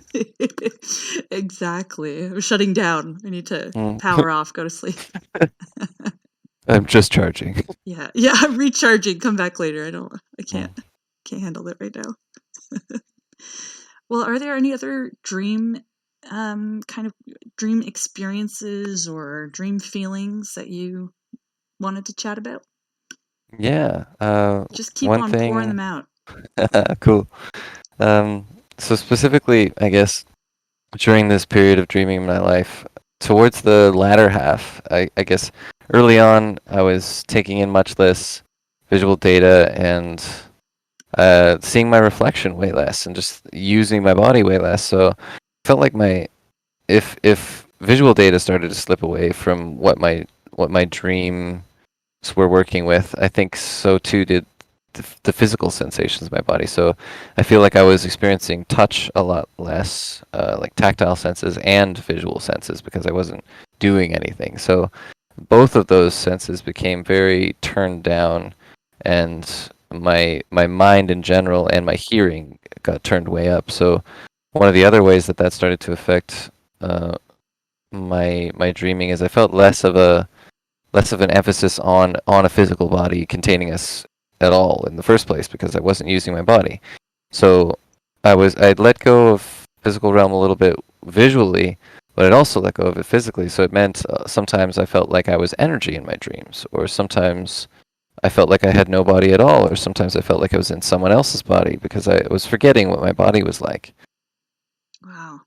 Exactly. I'm shutting down. I need to Mm. power off, go to sleep. I'm just charging. Yeah, yeah, I'm recharging. Come back later. I Mm. can't handle it right now. Well, are there any other kind of dream experiences or dream feelings that you wanted to chat about? Yeah. Just keep One on pouring thing. them out. Cool. Um, so specifically, I guess during this period of dreaming in my life, towards the latter half, I guess early on, I was taking in much less visual data and seeing my reflection way less and just using my body way less. So I felt like if visual data started to slip away from what my dreams were working with, I think so too did the physical sensations of my body. So I feel like I was experiencing touch a lot less, like tactile senses and visual senses, because I wasn't doing anything. So both of those senses became very turned down, and my mind in general and my hearing got turned way up. So one of the other ways that that started to affect uh, my dreaming is I felt less of an emphasis on a physical body containing us at all in the first place, because I wasn't using my body. So I'd let go of physical realm a little bit visually, but I'd also let go of it physically. So it meant sometimes I felt like I was energy in my dreams, or sometimes I felt like I had no body at all, or sometimes I felt like I was in someone else's body because I was forgetting what my body was like. Wow.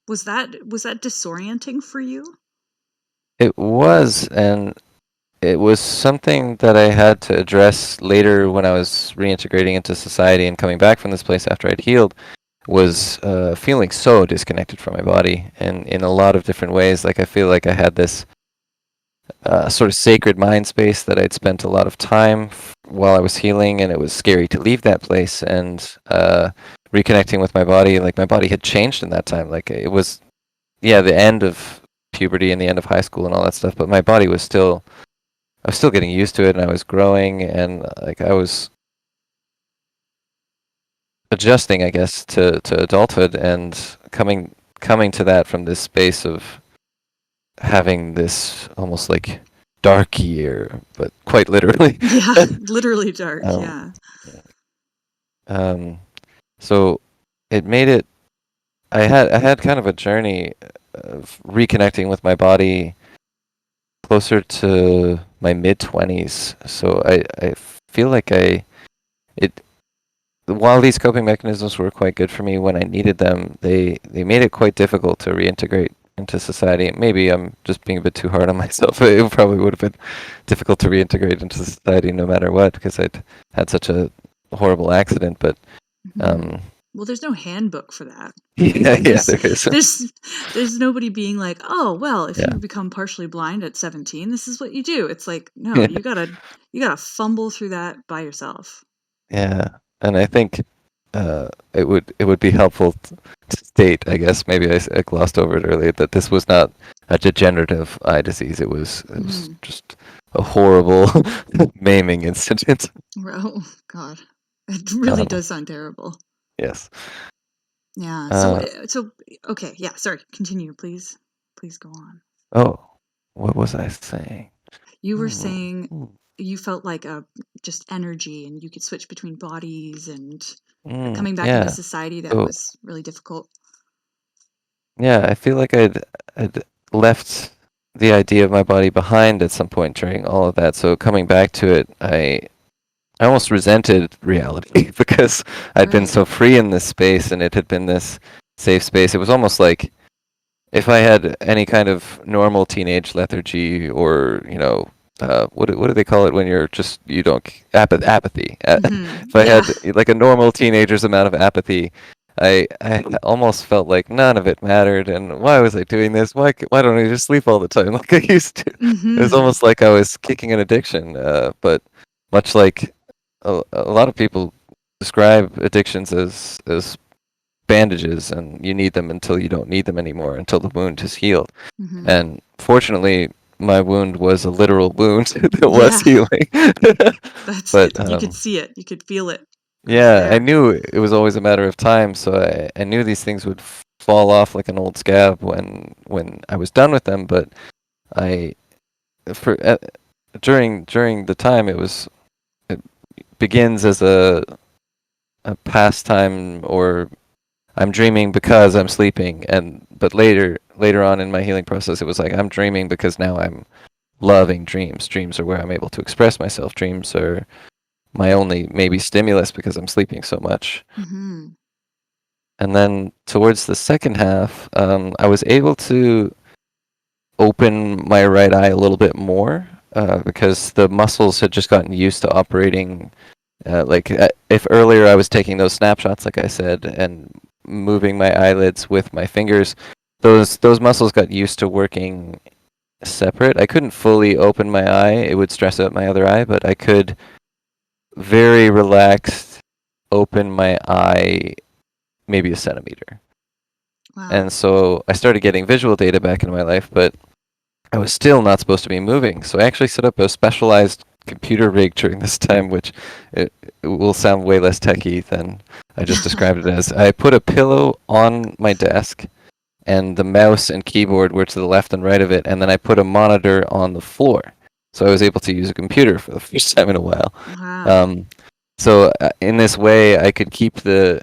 Was that disorienting for you? It was, and it was something that I had to address later when I was reintegrating into society and coming back from this place after I'd healed. Was feeling so disconnected from my body, and in a lot of different ways. Like I feel like I had this sort of sacred mind space that I'd spent a lot of time while I was healing, and it was scary to leave that place. And reconnecting with my body, like my body had changed in that time. Like it was, yeah, the end of puberty and the end of high school and all that stuff, but my body was still, I was still getting used to it, and I was growing, and like I was adjusting, I guess, to adulthood, and coming to that from this space of having this almost like dark year, but quite literally. Yeah, literally dark. um, Yeah. um, so it made it. I had kind of a journey of reconnecting with my body closer to my mid 20s. So I feel like it while these coping mechanisms were quite good for me when I needed them, they made it quite difficult to reintegrate into society. Maybe I'm just being a bit too hard on myself. It probably would have been difficult to reintegrate into society no matter what, because I'd had such a horrible accident. But Hmm. um, Well, there's no handbook for that. yeah, yeah, There's there is. there's there's nobody being like, "Oh, well, if Yeah, you become partially blind at 17, this is what you do." It's like, no, you got to fumble through that by yourself. yeah, and I think it would be helpful to state, I guess maybe I glossed over it earlier, that this was not a degenerative eye disease. It was Mhm. just a horrible maiming incident. Oh god. It really Um, does sound terrible. yes. Yeah. Uh, So okay, yeah, sorry. Continue, please. Please go on. Oh, what was I saying? You were Hmm. saying you felt like a just energy and you could switch between bodies and coming back into Yeah. society that So was really difficult. yeah, I feel like I'd left the idea of my body behind at some point during all of that. So coming back to it, I almost resented reality because I'd been Right. so free in this space and it had been this safe space. It was almost like if I had any kind of normal teenage lethargy or, what do they call it when you're just, you don't, apathy. If I Yeah. had like a normal teenager's amount of apathy, I almost felt like none of it mattered and why was I doing this? Why don't I just sleep all the time like I used to? It was Mm-hmm. almost like I was kicking an addiction, but much like a lot of people describe addictions as bandages and you need them until you don't need them anymore until the wound is healed. Mm-hmm. And fortunately, my wound was a literal wound that was Yeah. healing. That's But you could see it. You could feel it. It was yeah, I there. knew it was always a matter of time, so I knew these things would fall off like an old scab when I was done with them. But I for during the time it begins as a pastime or I'm dreaming because I'm sleeping, and but later on in my healing process, it was like I'm dreaming because now I'm loving dreams. Dreams are where I'm able to express myself. Dreams are my only maybe stimulus because I'm sleeping so much. Mm-hmm. And then towards the second half, I was able to open my right eye a little bit more because the muscles had just gotten used to operating. If earlier I was taking those snapshots, like I said, and moving my eyelids with my fingers, those muscles got used to working separate. I couldn't fully open my eye; it would stress out my other eye, but I could very relaxed open my eye maybe a centimeter. Wow. And so I started getting visual data back in my life, but I was still not supposed to be moving. So I actually set up a specialized computer rig during this time, which it will sound way less techy than I just described it as. I put a pillow on my desk, and the mouse and keyboard were to the left and right of it, and then I put a monitor on the floor. So I was able to use a computer for the first time in a while. Wow. Um, so in this way, I could keep the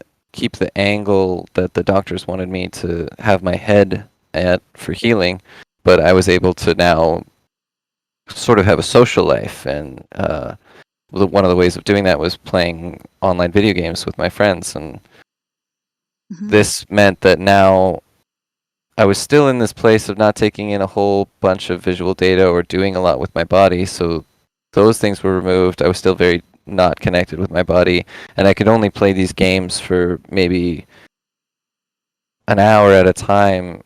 angle that the doctors wanted me to have my head at for healing, but I was able to now sort of have a social life, and one of the ways of doing that was playing online video games with my friends, and Mm-hmm. this meant that now I was still in this place of not taking in a whole bunch of visual data or doing a lot with my body, so those things were removed. I was still very not connected with my body, and I could only play these games for maybe an hour at a time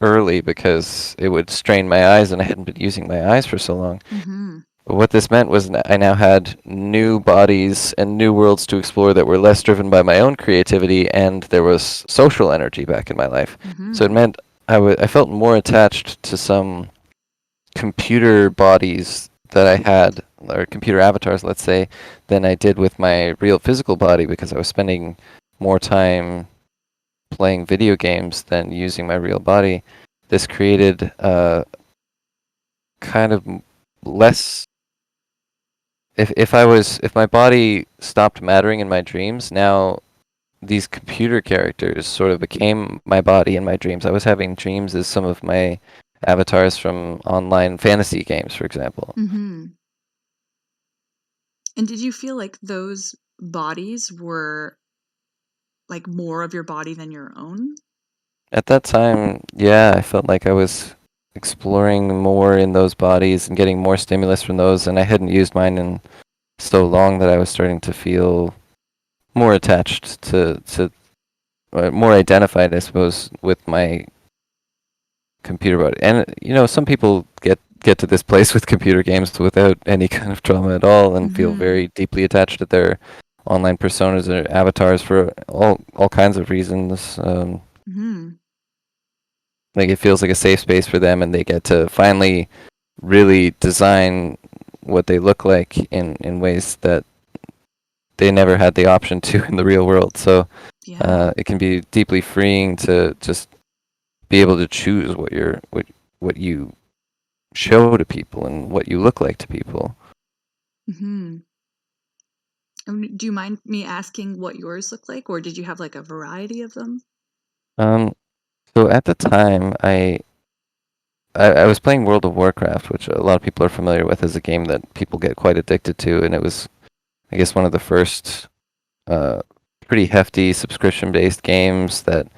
early because it would strain my eyes, and I hadn't been using my eyes for so long. Mm-hmm. But what this meant was I now had new bodies and new worlds to explore that were less driven by my own creativity, and there was social energy back in my life. So it Mm-hmm. meant I felt more attached to some computer bodies that I had, or computer avatars, let's say, than I did with my real physical body because I was spending more time playing video games than using my real body. This created kind of less. If my body stopped mattering in my dreams, now these computer characters sort of became my body in my dreams. I was having dreams as some of my avatars from online fantasy games, for example. Mm-hmm. And did you feel like those bodies were like more of your body than your own? At that time, yeah, I felt like I was exploring more in those bodies and getting more stimulus from those, and I hadn't used mine in so long that I was starting to feel more attached to more identified, I suppose, with my computer body. And some people get to this place with computer games without any kind of trauma at all and feel Mm-hmm. very deeply attached to their online personas or avatars for all kinds of reasons. Mm-hmm. Like it feels like a safe space for them, and they get to finally really design what they look like in ways that they never had the option to in the real world. So Yeah. it can be deeply freeing to just be able to choose what you show to people and what you look like to people. Hmm. Do you mind me asking what yours look like, or did you have like a variety of them? Um, so at the time, I was playing World of Warcraft, which a lot of people are familiar with as a game that people get quite addicted to, and it was, I guess, one of the first uh, pretty hefty subscription-based games that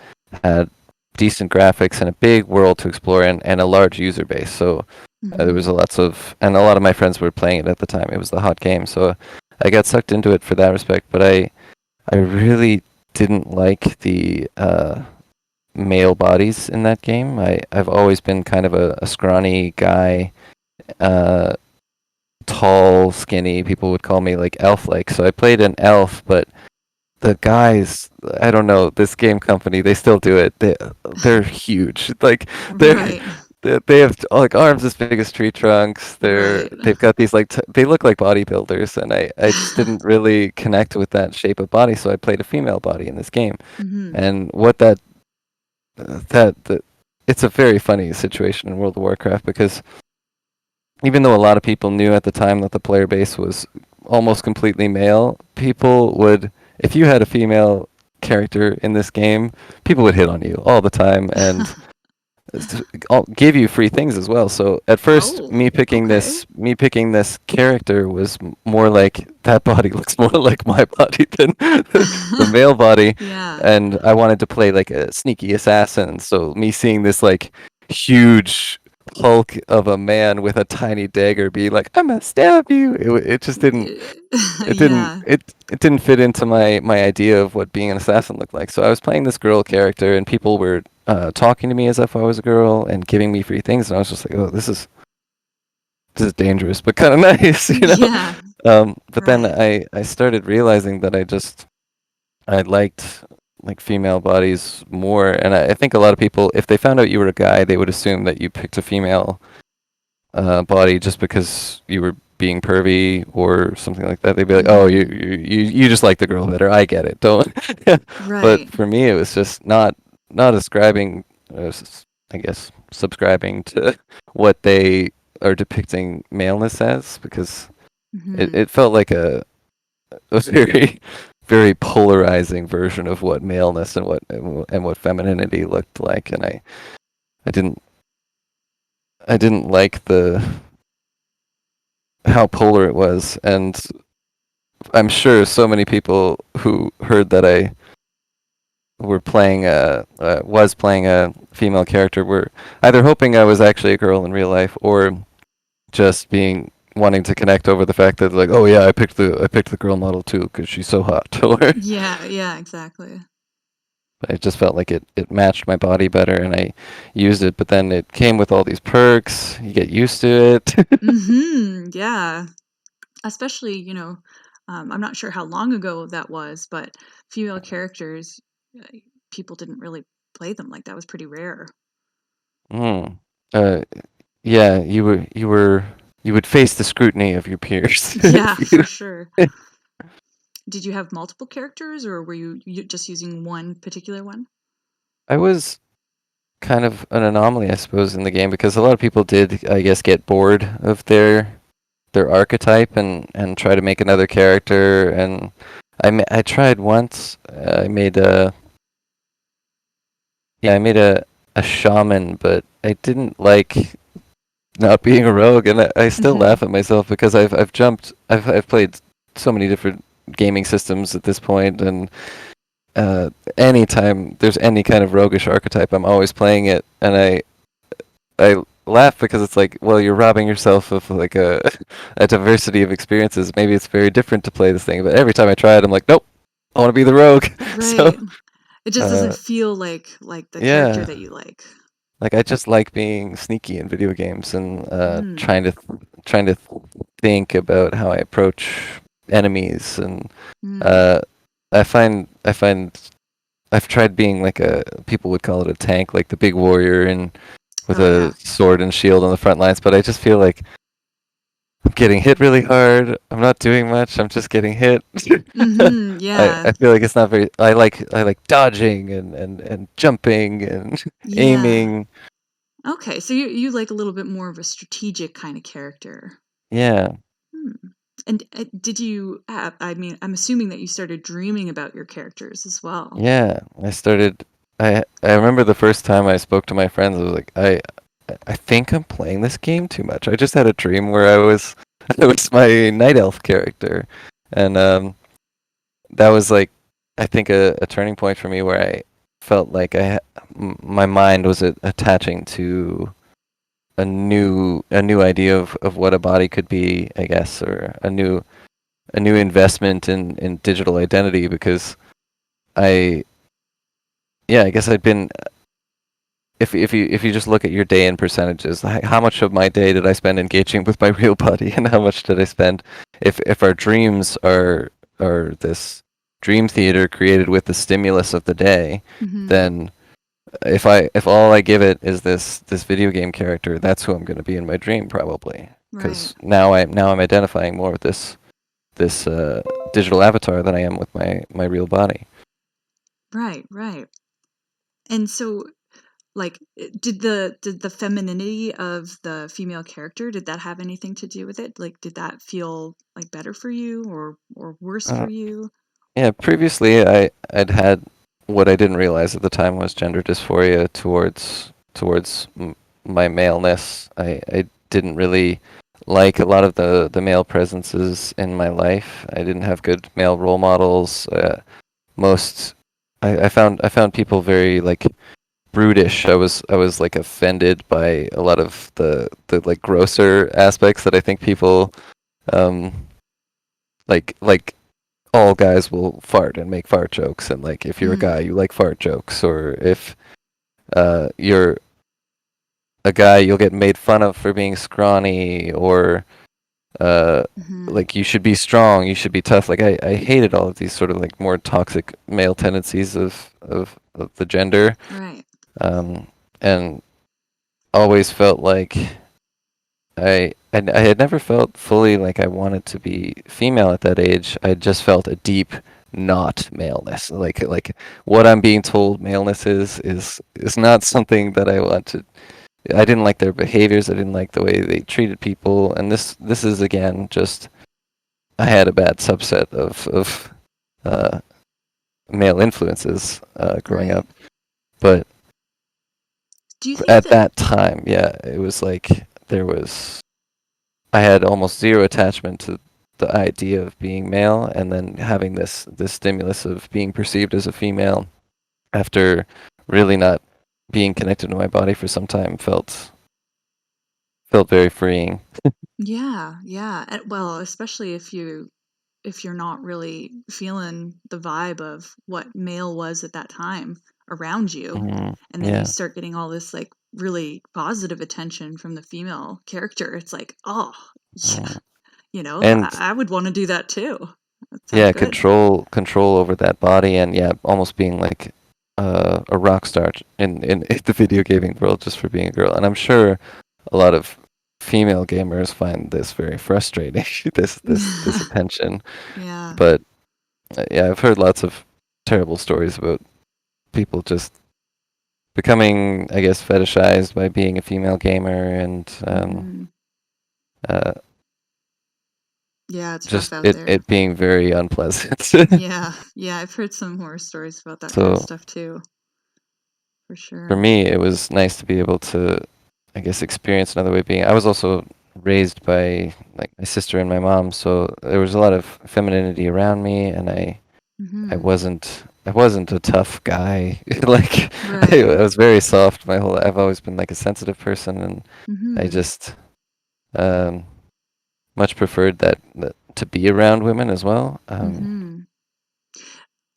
had decent graphics and a big world to explore and a large user base. So there was Hmm. a lot of my friends were playing it at the time. It was the hot game, so I got sucked into it for that respect. But I really didn't like the male bodies in that game. I've always been kind of a scrawny guy, uh, tall, skinny. People would call me like elf-like. So I played an elf, but the guys, I don't know, this game company, they still do it. They're huge. Like they're Right. they have like arms as big as tree trunks. Right. They've got these like they look like bodybuilders, and I just didn't really connect with that shape of body, so I played a female body in this game. Hmm. And what that it's a very funny situation in World of Warcraft because even though a lot of people knew at the time that the player base was almost completely male, people would, if you had a female character in this game, people would hit on you all the time and give you free things as well. So at first, Oh, okay. me picking this character was more like that body looks more like my body than the male body, Yeah. and I wanted to play like a sneaky assassin. So me seeing this like huge hulk of a man with a tiny dagger be like, I'm gonna stab you. It just Yeah. it didn't fit into my idea of what being an assassin looked like. So I was playing this girl character, and people were talking to me as if I was a girl and giving me free things, and I was just like, oh, this is dangerous, but kind of nice, you know. Yeah. But then Right. I started realizing that I liked like female bodies more, and I think a lot of people, if they found out you were a guy, they would assume that you picked a female body just because you were being pervy or something like that. They'd be like, "Oh, Hmm. you just like the girl better. I get it. Don't." But Right. for me, it was just not ascribing, I guess, subscribing to what they are depicting maleness as, because Hmm. it felt like a very very polarizing version of what maleness and what femininity looked like, and I didn't I didn't like the how polar it was, and I'm sure so many people who heard that I was playing a female character were either hoping I was actually a girl in real life or just being wanting to connect over the fact that like, oh yeah, I picked the girl model too because she's so hot. Or Yeah. Yeah. Exactly. it just felt like it matched my body better, and I used it. But then it came with all these perks. You get used to it. Yeah. Especially, I'm not sure how long ago that was, but female characters, uh, people didn't really play them like that. Was pretty rare. Mm. Uh, yeah, you would face the scrutiny of your peers Yeah, if for you. sure. Did you have multiple characters, or were you just using one particular one? I was kind of an anomaly, I suppose, in the game because a lot of people did, I guess, get bored of their archetype and try to make another character. And I tried once. I made a shaman, but I didn't like not being a rogue, and I still Hmm. laugh at myself because I've played so many different gaming systems at this point, and anytime there's any kind of roguish archetype, I'm always playing it, and I laugh because it's like, well, you're robbing yourself of like a a diversity of experiences. Maybe it's very different to play this thing, but every time I try it, I'm like, nope, I want to be the rogue. So, Right. It just doesn't uh, feel like the character yeah, that you like. like I just like being sneaky in video games and Mm. trying to think about how I approach enemies, and Mm. uh, I find I've tried being like a people would call it a tank, like the big warrior and with Oh a yeah. sword and shield on the front lines, but I just feel like I'm getting hit really hard. I'm not doing much. I'm just getting hit. Mm-hmm. I Yeah. feel like it's not very. I like dodging and jumping and Yeah. aiming. Okay, so you like a little bit more of a strategic kind of character. Yeah, Hmm. And did you have, I mean, I'm assuming that you started dreaming about your characters as well. yeah. I started. I remember the first time I spoke to my friends. I was like, I think I'm playing this game too much. I just had a dream where I was I was my night elf character, and that was like I think a turning point for me where I felt like my mind was attaching to a new idea of what a body could be, I guess, or a new investment in digital identity because I yeah, I guess I'd been if you just look at your day in percentages, like how much of my day did I spend engaging with my real body, and how much did I spend if our dreams are this dream theater created with the stimulus of the day, Mm-hmm. then if all I give it is this video game character, that's who I'm going to be in my dream probably. Right. Because now I'm identifying more with this digital avatar than I am with my real body. Right. Right. And so, like, did the femininity of the female character, did that have anything to do with it? Like, did that feel like better for you or worse for Uh, you? yeah, previously I'd had what I didn't realize at the time was gender dysphoria towards my maleness. I didn't really like a lot of the male presences in my life. I didn't have good male role models. Most I found people very like brutish. I was like offended by a lot of the like grosser aspects that I think people um like all guys will fart and make fart jokes, and like if you're a Mm. guy you like fart jokes, or if you're a guy you'll get made fun of for being scrawny, or uh Mm-hmm. like you should be strong, you should be tough. Like I hated all of these sort of like more toxic male tendencies of the gender, Right. um and always felt like I had never felt fully like I wanted to be female at that age. I just felt a deep not maleness. Like what I'm being told maleness is not something that I want to. I didn't like their behaviors. I didn't like the way they treated people. And this is again just I had a bad subset of uh, male influences growing Right. up. But Do you think at that that time, yeah, it was like there was I had almost zero attachment to the idea of being male, and then having this stimulus of being perceived as a female after really not being connected to my body for some time felt very freeing. yeah, yeah. Well, especially if you're not really feeling the vibe of what male was at that time around you, and then you Yeah. start getting all this like really positive attention from the female character, it's like, oh, yeah, Mm. I, And I would want to do that too. That sounds yeah, good. control over that body, and yeah, almost being like a rock star in the video gaming world just for being a girl. And I'm sure a lot of female gamers find this very frustrating, this attention. Yeah. But yeah, I've heard lots of terrible stories about people just becoming, I guess, fetishized by being a female gamer, and Hmm. uh, Yeah, it's rough just out it there. being very unpleasant. Yeah, yeah, I've heard some horror stories about that kind of So stuff too, for for sure. me, it was nice to be able to, I guess, experience another way of being. I was also raised by like my sister and my mom, so there was a lot of femininity around me, and I Hmm. wasn't a tough guy. Like I Right. was very soft my whole. I've always been like a sensitive person, and I Hmm. just um, much preferred that to be around women as well. Hmm.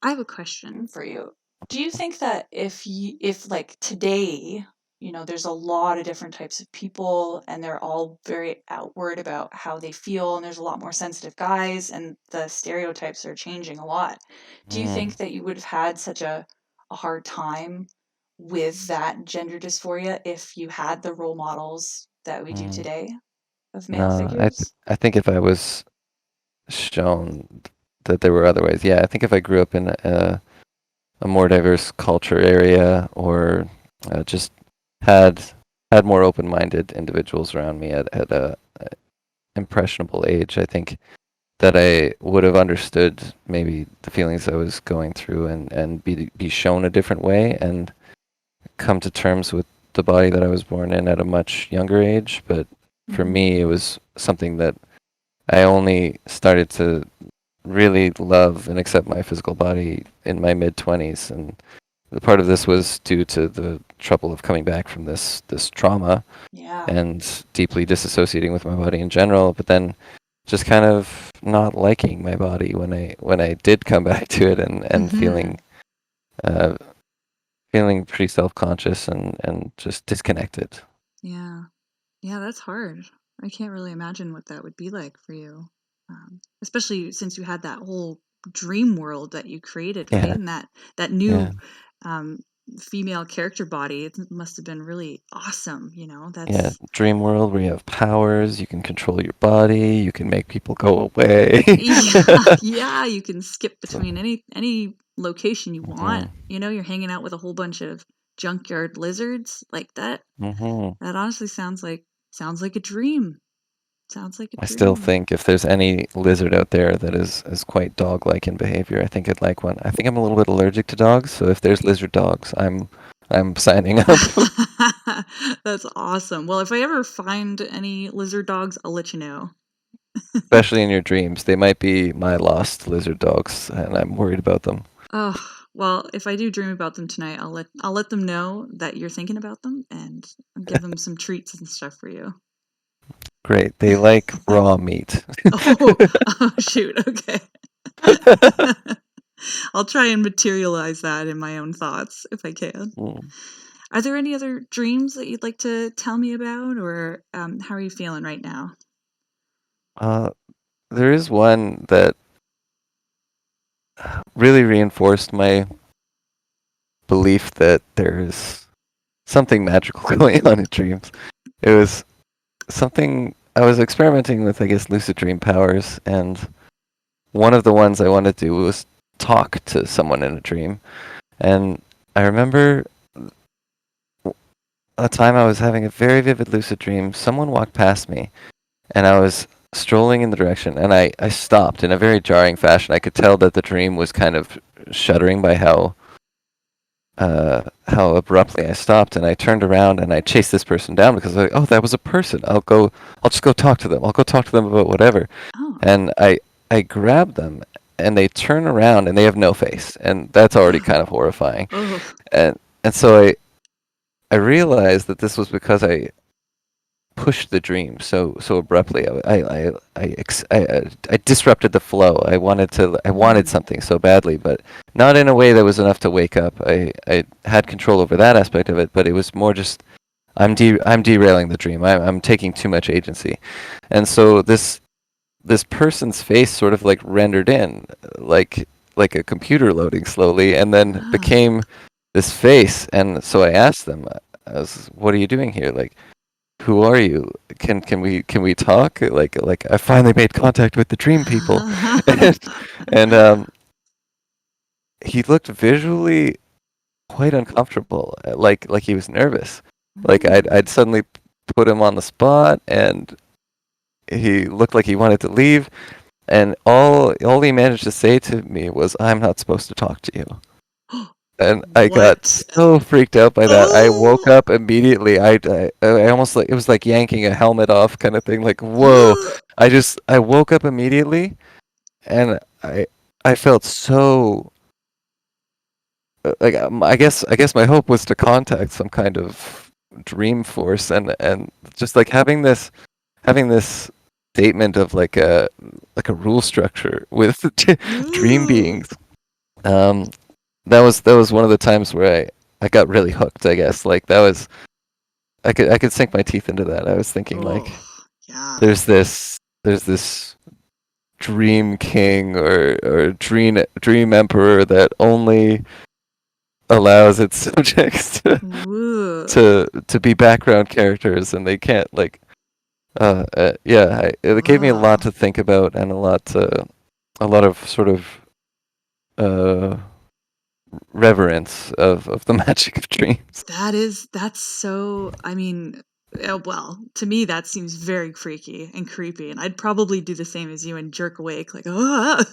I have a question for you. Do you think that if like today, there's a lot of different types of people and they're all very outward about how they feel and there's a lot more sensitive guys and the stereotypes are changing a lot. Do you Mm, think that you would have had such a hard time with that gender dysphoria if you had the role models that we do mm. today? of male No, figures? I think if I was shown that there were other ways, yeah, I think if I grew up in a more diverse culture area or just had had more open-minded individuals around me at a impressionable age, I think that I would have understood maybe the feelings I was going through and be shown a different way and come to terms with the body that I was born in at a much younger age. But for Mm-hmm. me, it was something that I only started to really love and accept my physical body in my mid 20s, and the part of this was due to the trouble of coming back from this trauma Yeah. and deeply disassociating with my body in general, but then just kind of not liking my body when I did come back to it and Mm-hmm. uh, feeling pretty self-conscious and just disconnected. Yeah. Yeah, that's hard. I can't really imagine what that would be like for you. Especially since you had that whole dream world that you created, right? Yeah, And that yeah, new um, female character body, it must have been really awesome, you know? yeah. That's Dream world where you have powers, you can control your body, you can make people go away. yeah, yeah, you can skip So, between any location you want. mhm, You know, you're hanging out with a whole bunch of junkyard lizards like that. mhm. That honestly sounds like a dream. Sounds like a I still dream. think if there's any lizard out there that is quite dog-like in behavior, I think I'd like one. I think I'm a little bit allergic to dogs, so if there's lizard dogs, I'm signing up. That's awesome. Well, if I ever find any lizard dogs, I'll let you know. Especially in your dreams. They might be my lost lizard dogs, and I'm worried about them. Oh, well, if I do dream about them tonight, I'll let them know that you're thinking about them and I'll give them some treats and stuff for you. Great. They like raw meat. Oh, oh shoot. Okay. I'll try and materialize that in my own thoughts if I can. Mm. Are there any other dreams that you'd like to tell me about, or how are you feeling right now? Uh, there is one that really reinforced my belief that there's something magical going on in dreams. It was something I was experimenting with, I guess, lucid dream powers, and one of the ones I wanted to do was talk to someone in a dream. And I remember a time I was having a very vivid lucid dream. Someone walked past me, and I was strolling in the direction, and I stopped in a very jarring fashion. I could tell that the dream was kind of shuddering by how abruptly I stopped, and I turned around and I chased this person down because I was like, oh, that was a person. I'll just go talk to them. I'll go talk to them about whatever. Oh, And I grabbed them, and they turn around and they have no face, and that's already kind of horrifying. oh, And so I realized that this was because I pushed the dream so abruptly. I disrupted the flow. I wanted mm. something so badly, but not in a way that was enough to wake up. I had control over that aspect of it, but it was more just I'm derailing the dream. I'm taking too much agency, and so this person's face sort of like rendered in, like a computer loading slowly, and then Ah. became this face. And so I asked them, "What are you doing here? Like, who are you? Can we talk? Like I finally made contact with the dream people." and and he looked visually quite uncomfortable, like he was nervous. Like Mm. I'd suddenly put him on the spot, and he looked like he wanted to leave. And all he managed to say to me was, "I'm not supposed to talk to you." And I got What? so freaked out by that. I woke Oh! up immediately. I almost like it was like yanking a helmet off kind of thing. Like, whoa! I woke up immediately, and I felt so like I guess my hope was to contact some kind of dream force, and just like having this statement of like a rule structure with dream Ooh. beings. Um, that was one of the times where I got really hooked. I guess like that was I could sink my teeth into that. I was thinking Oh, like yeah. there's this dream king or dream emperor that only allows its subjects Ooh. to be background characters, and they can't like Yeah, it gave me a lot Whoa. to think about and a lot of sort of uh, reverence of the magic of dreams. That's so, I mean, well, to me that seems very freaky and creepy, and I'd probably do the same as you and jerk awake like, "Oh,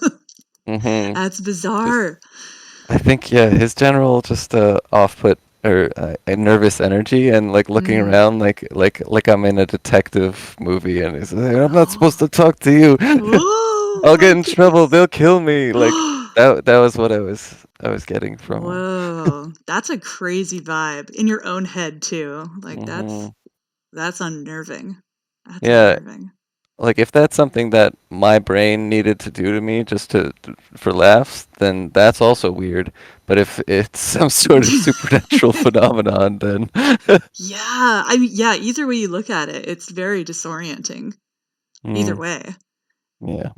Hmm. that's Just, bizarre." I think, yeah, his general just off-put or a nervous energy and like looking Mm. around like I'm in a detective movie and he's like, I'm not supposed Oh. to talk to you. Oh I'll get my in trouble. goodness. They'll kill me. Like that was what I was getting from him. Whoa, that's a crazy vibe in your own head too. Like Hmm. that's unnerving. That's Yeah, unnerving. like if that's something that my brain needed to do to me just for laughs, then that's also weird. But if it's some sort of supernatural phenomenon, then Yeah, I mean, yeah, either way you look at it, it's very disorienting. Either mm, way, yeah.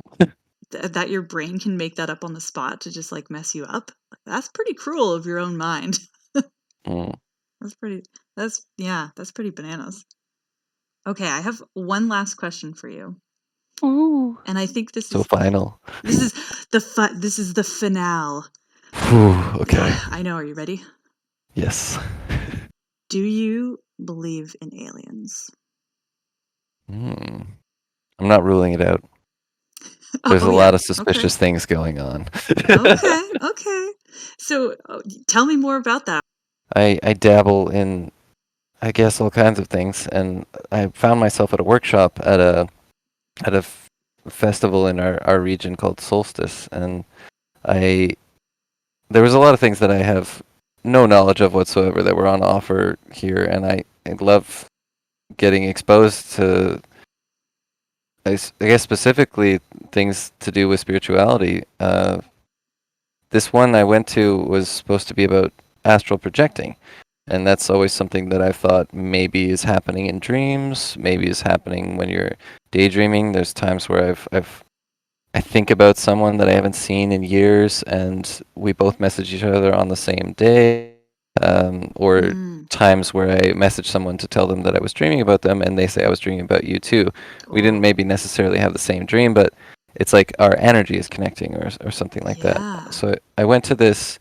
that your brain can make that up on the spot to just like mess you up. That's pretty cruel of your own mind. Mm. That's pretty yeah, that's pretty bananas. Okay, I have one last question for you. Ooh. And I think So final. this is this is the finale. Whew, okay. I know, are you ready? Yes. Do you believe in aliens? Mm. I'm not ruling it out. Oh, There's oh a yeah. lot of Okay. suspicious things going on. Okay. Okay. So, tell me more about that. I dabble in, I guess, all kinds of things, and I found myself at a workshop at festival in our region called Solstice, and I there was a lot of things that I have no knowledge of whatsoever that were on offer here, and I love getting exposed to, I guess specifically things to do with spirituality. This one I went to was supposed to be about astral projecting, and that's always something that I've thought maybe is happening in dreams, maybe is happening when you're daydreaming. There's times where I think about someone that I haven't seen in years, and we both message each other on the same day. Or Mm. times where I message someone to tell them that I was dreaming about them, and they say I was dreaming about you too. We didn't Oh, maybe necessarily have the same dream, but it's like our energy is connecting, or something like that. yeah. So I went to this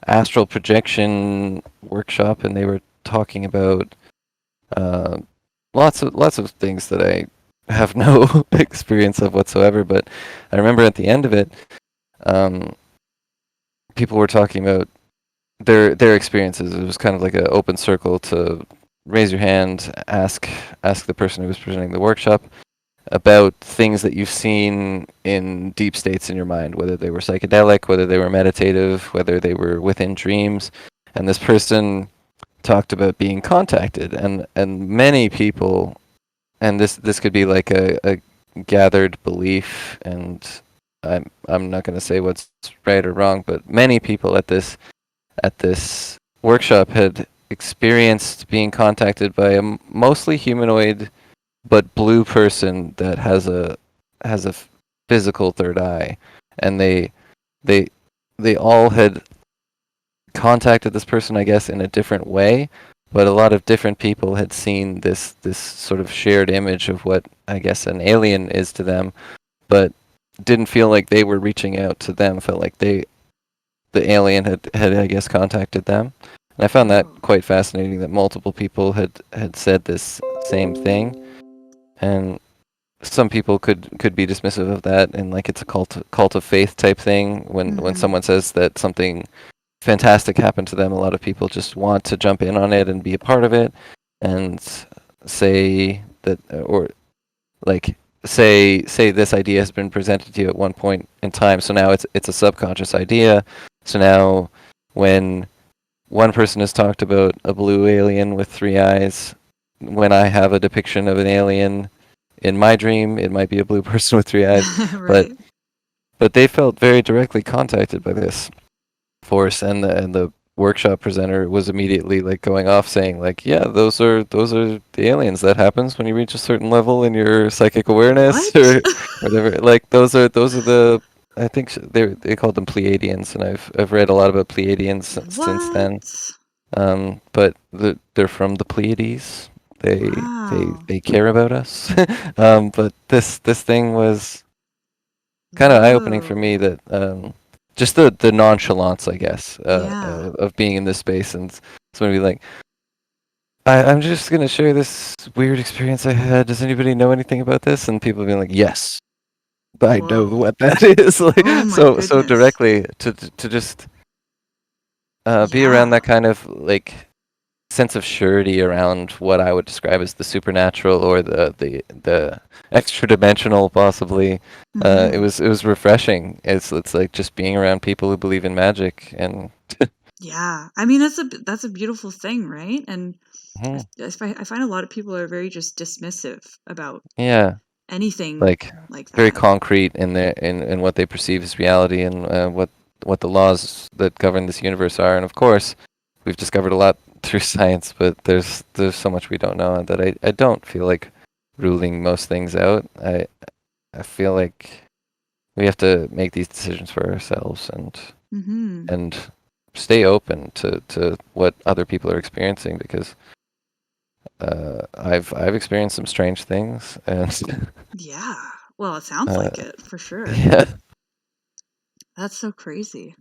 astral projection workshop, and they were talking about uh, lots of things that I have no experience of whatsoever. But I remember at the end of it, um, people were talking about their experiences. It was kind of like an open circle to raise your hand, ask the person who was presenting the workshop about things that you've seen in deep states in your mind, whether they were psychedelic, whether they were meditative, whether they were within dreams. And this person talked about being contacted, and many people, and this could be like a gathered belief, and I'm not going to say what's right or wrong, but many people at this workshop had experienced being contacted by a mostly humanoid but blue person that has a physical third eye, and they they all had contacted this person, I guess, in a different way, but a lot of different people had seen this sort of shared image of what I guess an alien is to them, but didn't feel like they were reaching out to them. Felt like the alien had I guess contacted them. And I found that Oh. quite fascinating that multiple people had said this same thing. And some people could be dismissive of that and like it's a cult of faith type thing. When Mhm. someone says that something fantastic happened to them, a lot of people just want to jump in on it and be a part of it and say that, or like say this idea has been presented to you at one point in time, so now it's a subconscious idea. So now when one person has talked about a blue alien with three eyes, when I have a depiction of an alien in my dream, it might be a blue person with three eyes, but Right. they felt very directly contacted by this force, and the workshop presenter was immediately like going off saying like, yeah, those are the aliens. That happens when you reach a certain level in your psychic awareness What? or whatever. Like those are the, I think they called them Pleiadians, and I've read a lot about Pleiadians since then. What? But they're from the Pleiades. Wow. They care about us. But this thing was kind of eye opening for Whoa. me that just the nonchalance, I guess, Yeah. of being in this space and somebody be like, I'm just gonna share this weird experience I had. Does anybody know anything about this? And people being like, yes, I know Whoa. what that is. Oh Like, my so goodness. directly to just be around Yeah. that kind of like sense of surety around what I would describe as the supernatural or the extra dimensional, possibly. Mm-hmm. It was refreshing. It's like just being around people who believe in magic and Yeah. I mean, that's a beautiful thing, right? And Mhm. I find a lot of people are very just dismissive about Yeah, anything like like very that. concrete in their in what they perceive as reality and what the laws that govern this universe are. And of course, we've discovered a lot through science, but there's so much we don't know and that I don't feel like ruling most things out. I feel like we have to make these decisions for ourselves Mm-hmm. and stay open to what other people are experiencing because I've experienced some strange things and Yeah. Well, it sounds uh, like it for sure. yeah, That's so crazy.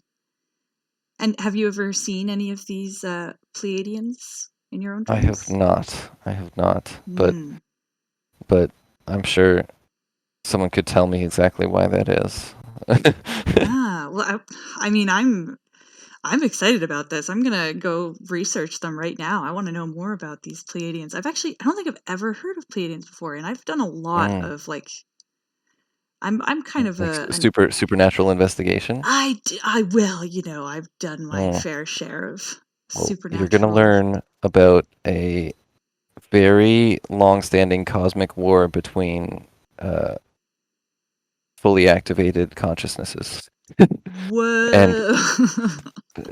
And have you ever seen any of these Pleiadians in your own I have dreams? not. I have not. Hmm. But I'm sure someone could tell me exactly why that is. Yeah. Well, I mean, I'm excited about this. I'm gonna go research them right now. I want to know more about these Pleiadians. I don't think I've ever heard of Pleiadians before, and I've done a lot Mm, of like, I'm kind of like an supernatural investigation. I will, I've done my Mm. fair share of Well, you're gonna supernatural. learn about a very long-standing cosmic war between uh, fully activated consciousnesses. And Whoa.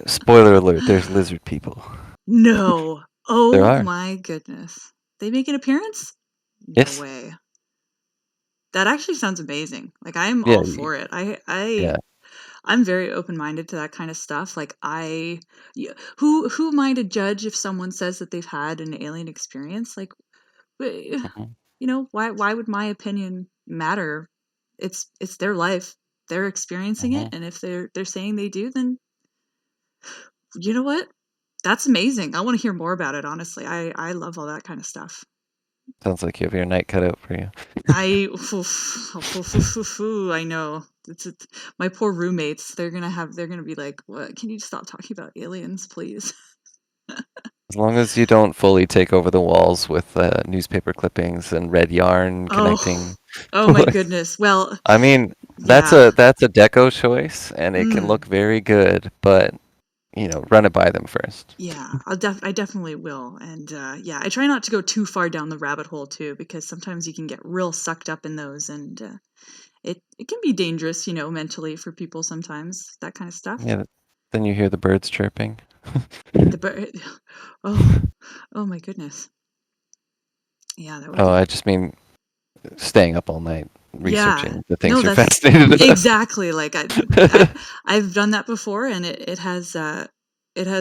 spoiler alert, there's lizard people. No. There Oh are. my goodness. They make an appearance? No Yes. way. That actually sounds amazing. Like I'm Yeah. all for it. Yeah. I'm very open-minded to that kind of stuff. Like who am I to judge if someone says that they've had an alien experience? Like Hmm. why would my opinion matter? It's their life. They're experiencing it, Hmm. and if they're saying they do, then you know what? That's amazing. I want to hear more about it, honestly. I love all that kind of stuff. Sounds like you have your night cut out for you. I I know. It's my poor roommates. They're gonna be like, "What? Can you stop talking about aliens, please?" As long as you don't fully take over the walls with newspaper clippings and red yarn Oh, connecting. oh my goodness. Well, I mean, yeah. that's a deco choice, and it can Mm, look very good, but run it by them first. yeah. I definitely will. And yeah, I try not to go too far down the rabbit hole too, because sometimes you can get real sucked up in those, and it can be dangerous, mentally for people sometimes. That kind of stuff. Yeah. Then you hear the birds chirping. The bird. Oh, oh my goodness. Yeah, that would Oh, be. I just mean staying up all night Yeah. researching the things No, you're that's fascinated exactly like I about. I've done that before, and it has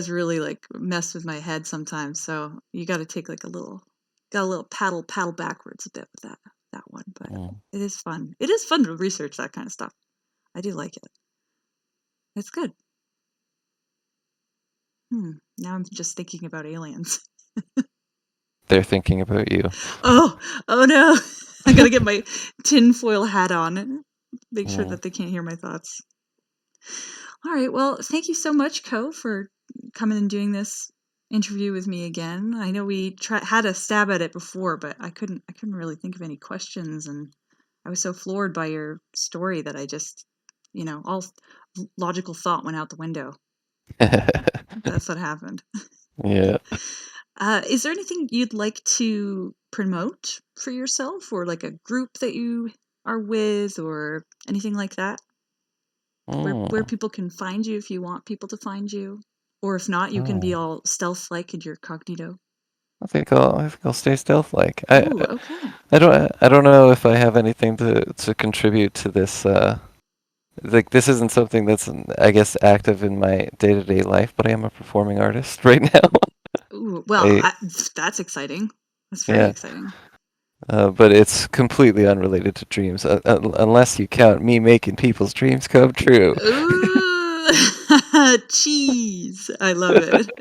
really like messed with my head sometimes. So you got to take like a little paddle backwards a bit with that one, but Mm. it is fun. It is fun to research that kind of stuff. I do like it. It's good. Now I'm just thinking about aliens. They're thinking about you. Oh, oh no. I got to get my tinfoil hat on and make sure Mm. that they can't hear my thoughts. All right. Well, thank you so much, Co, for coming and doing this interview with me again. I know we had a stab at it before, but I couldn't really think of any questions, and I was so floored by your story that I just, all logical thought went out the window. That's what happened. Yeah. Is there anything you'd like to promote for yourself, or like a group that you are with, or anything like that? Where Mm. people can find you if you want people to find you, or if not, you can be Oh. all stealth like in your cognito. I think I'll stay stealth like. Ooh, okay. I don't know if I have anything to contribute to this like this isn't something that's I guess active in my day-to-day life, but I am a performing artist right now. Ooh, well, I that's exciting. That's very Yeah. exciting. But it's completely unrelated to dreams, unless you count me making people's dreams come true. Ooh, cheese! I love it.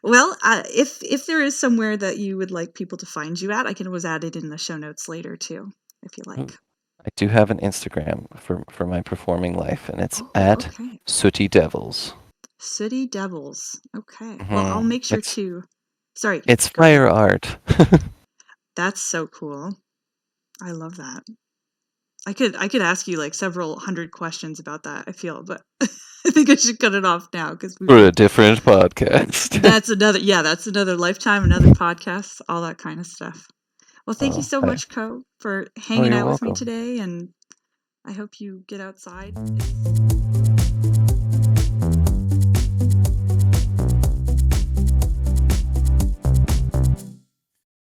Well, if there is somewhere that you would like people to find you at, I can always add it in the show notes later too, if you like. I do have an Instagram for my performing life, and it's Oh, at okay. Sooty Devils. City Devils. Okay. Well, I'll Hmm. make sure to. Sorry, It's go ahead. fire art. That's so cool. I love that. I could ask you like several hundred questions about that, I feel, but I think I should cut it off now because we've For a been different podcast. that's another lifetime, another podcast, all that kind of stuff. Well, thank you Oh, so much, Co, for oh, hanging you're out with me welcome. today, and I hope you get outside.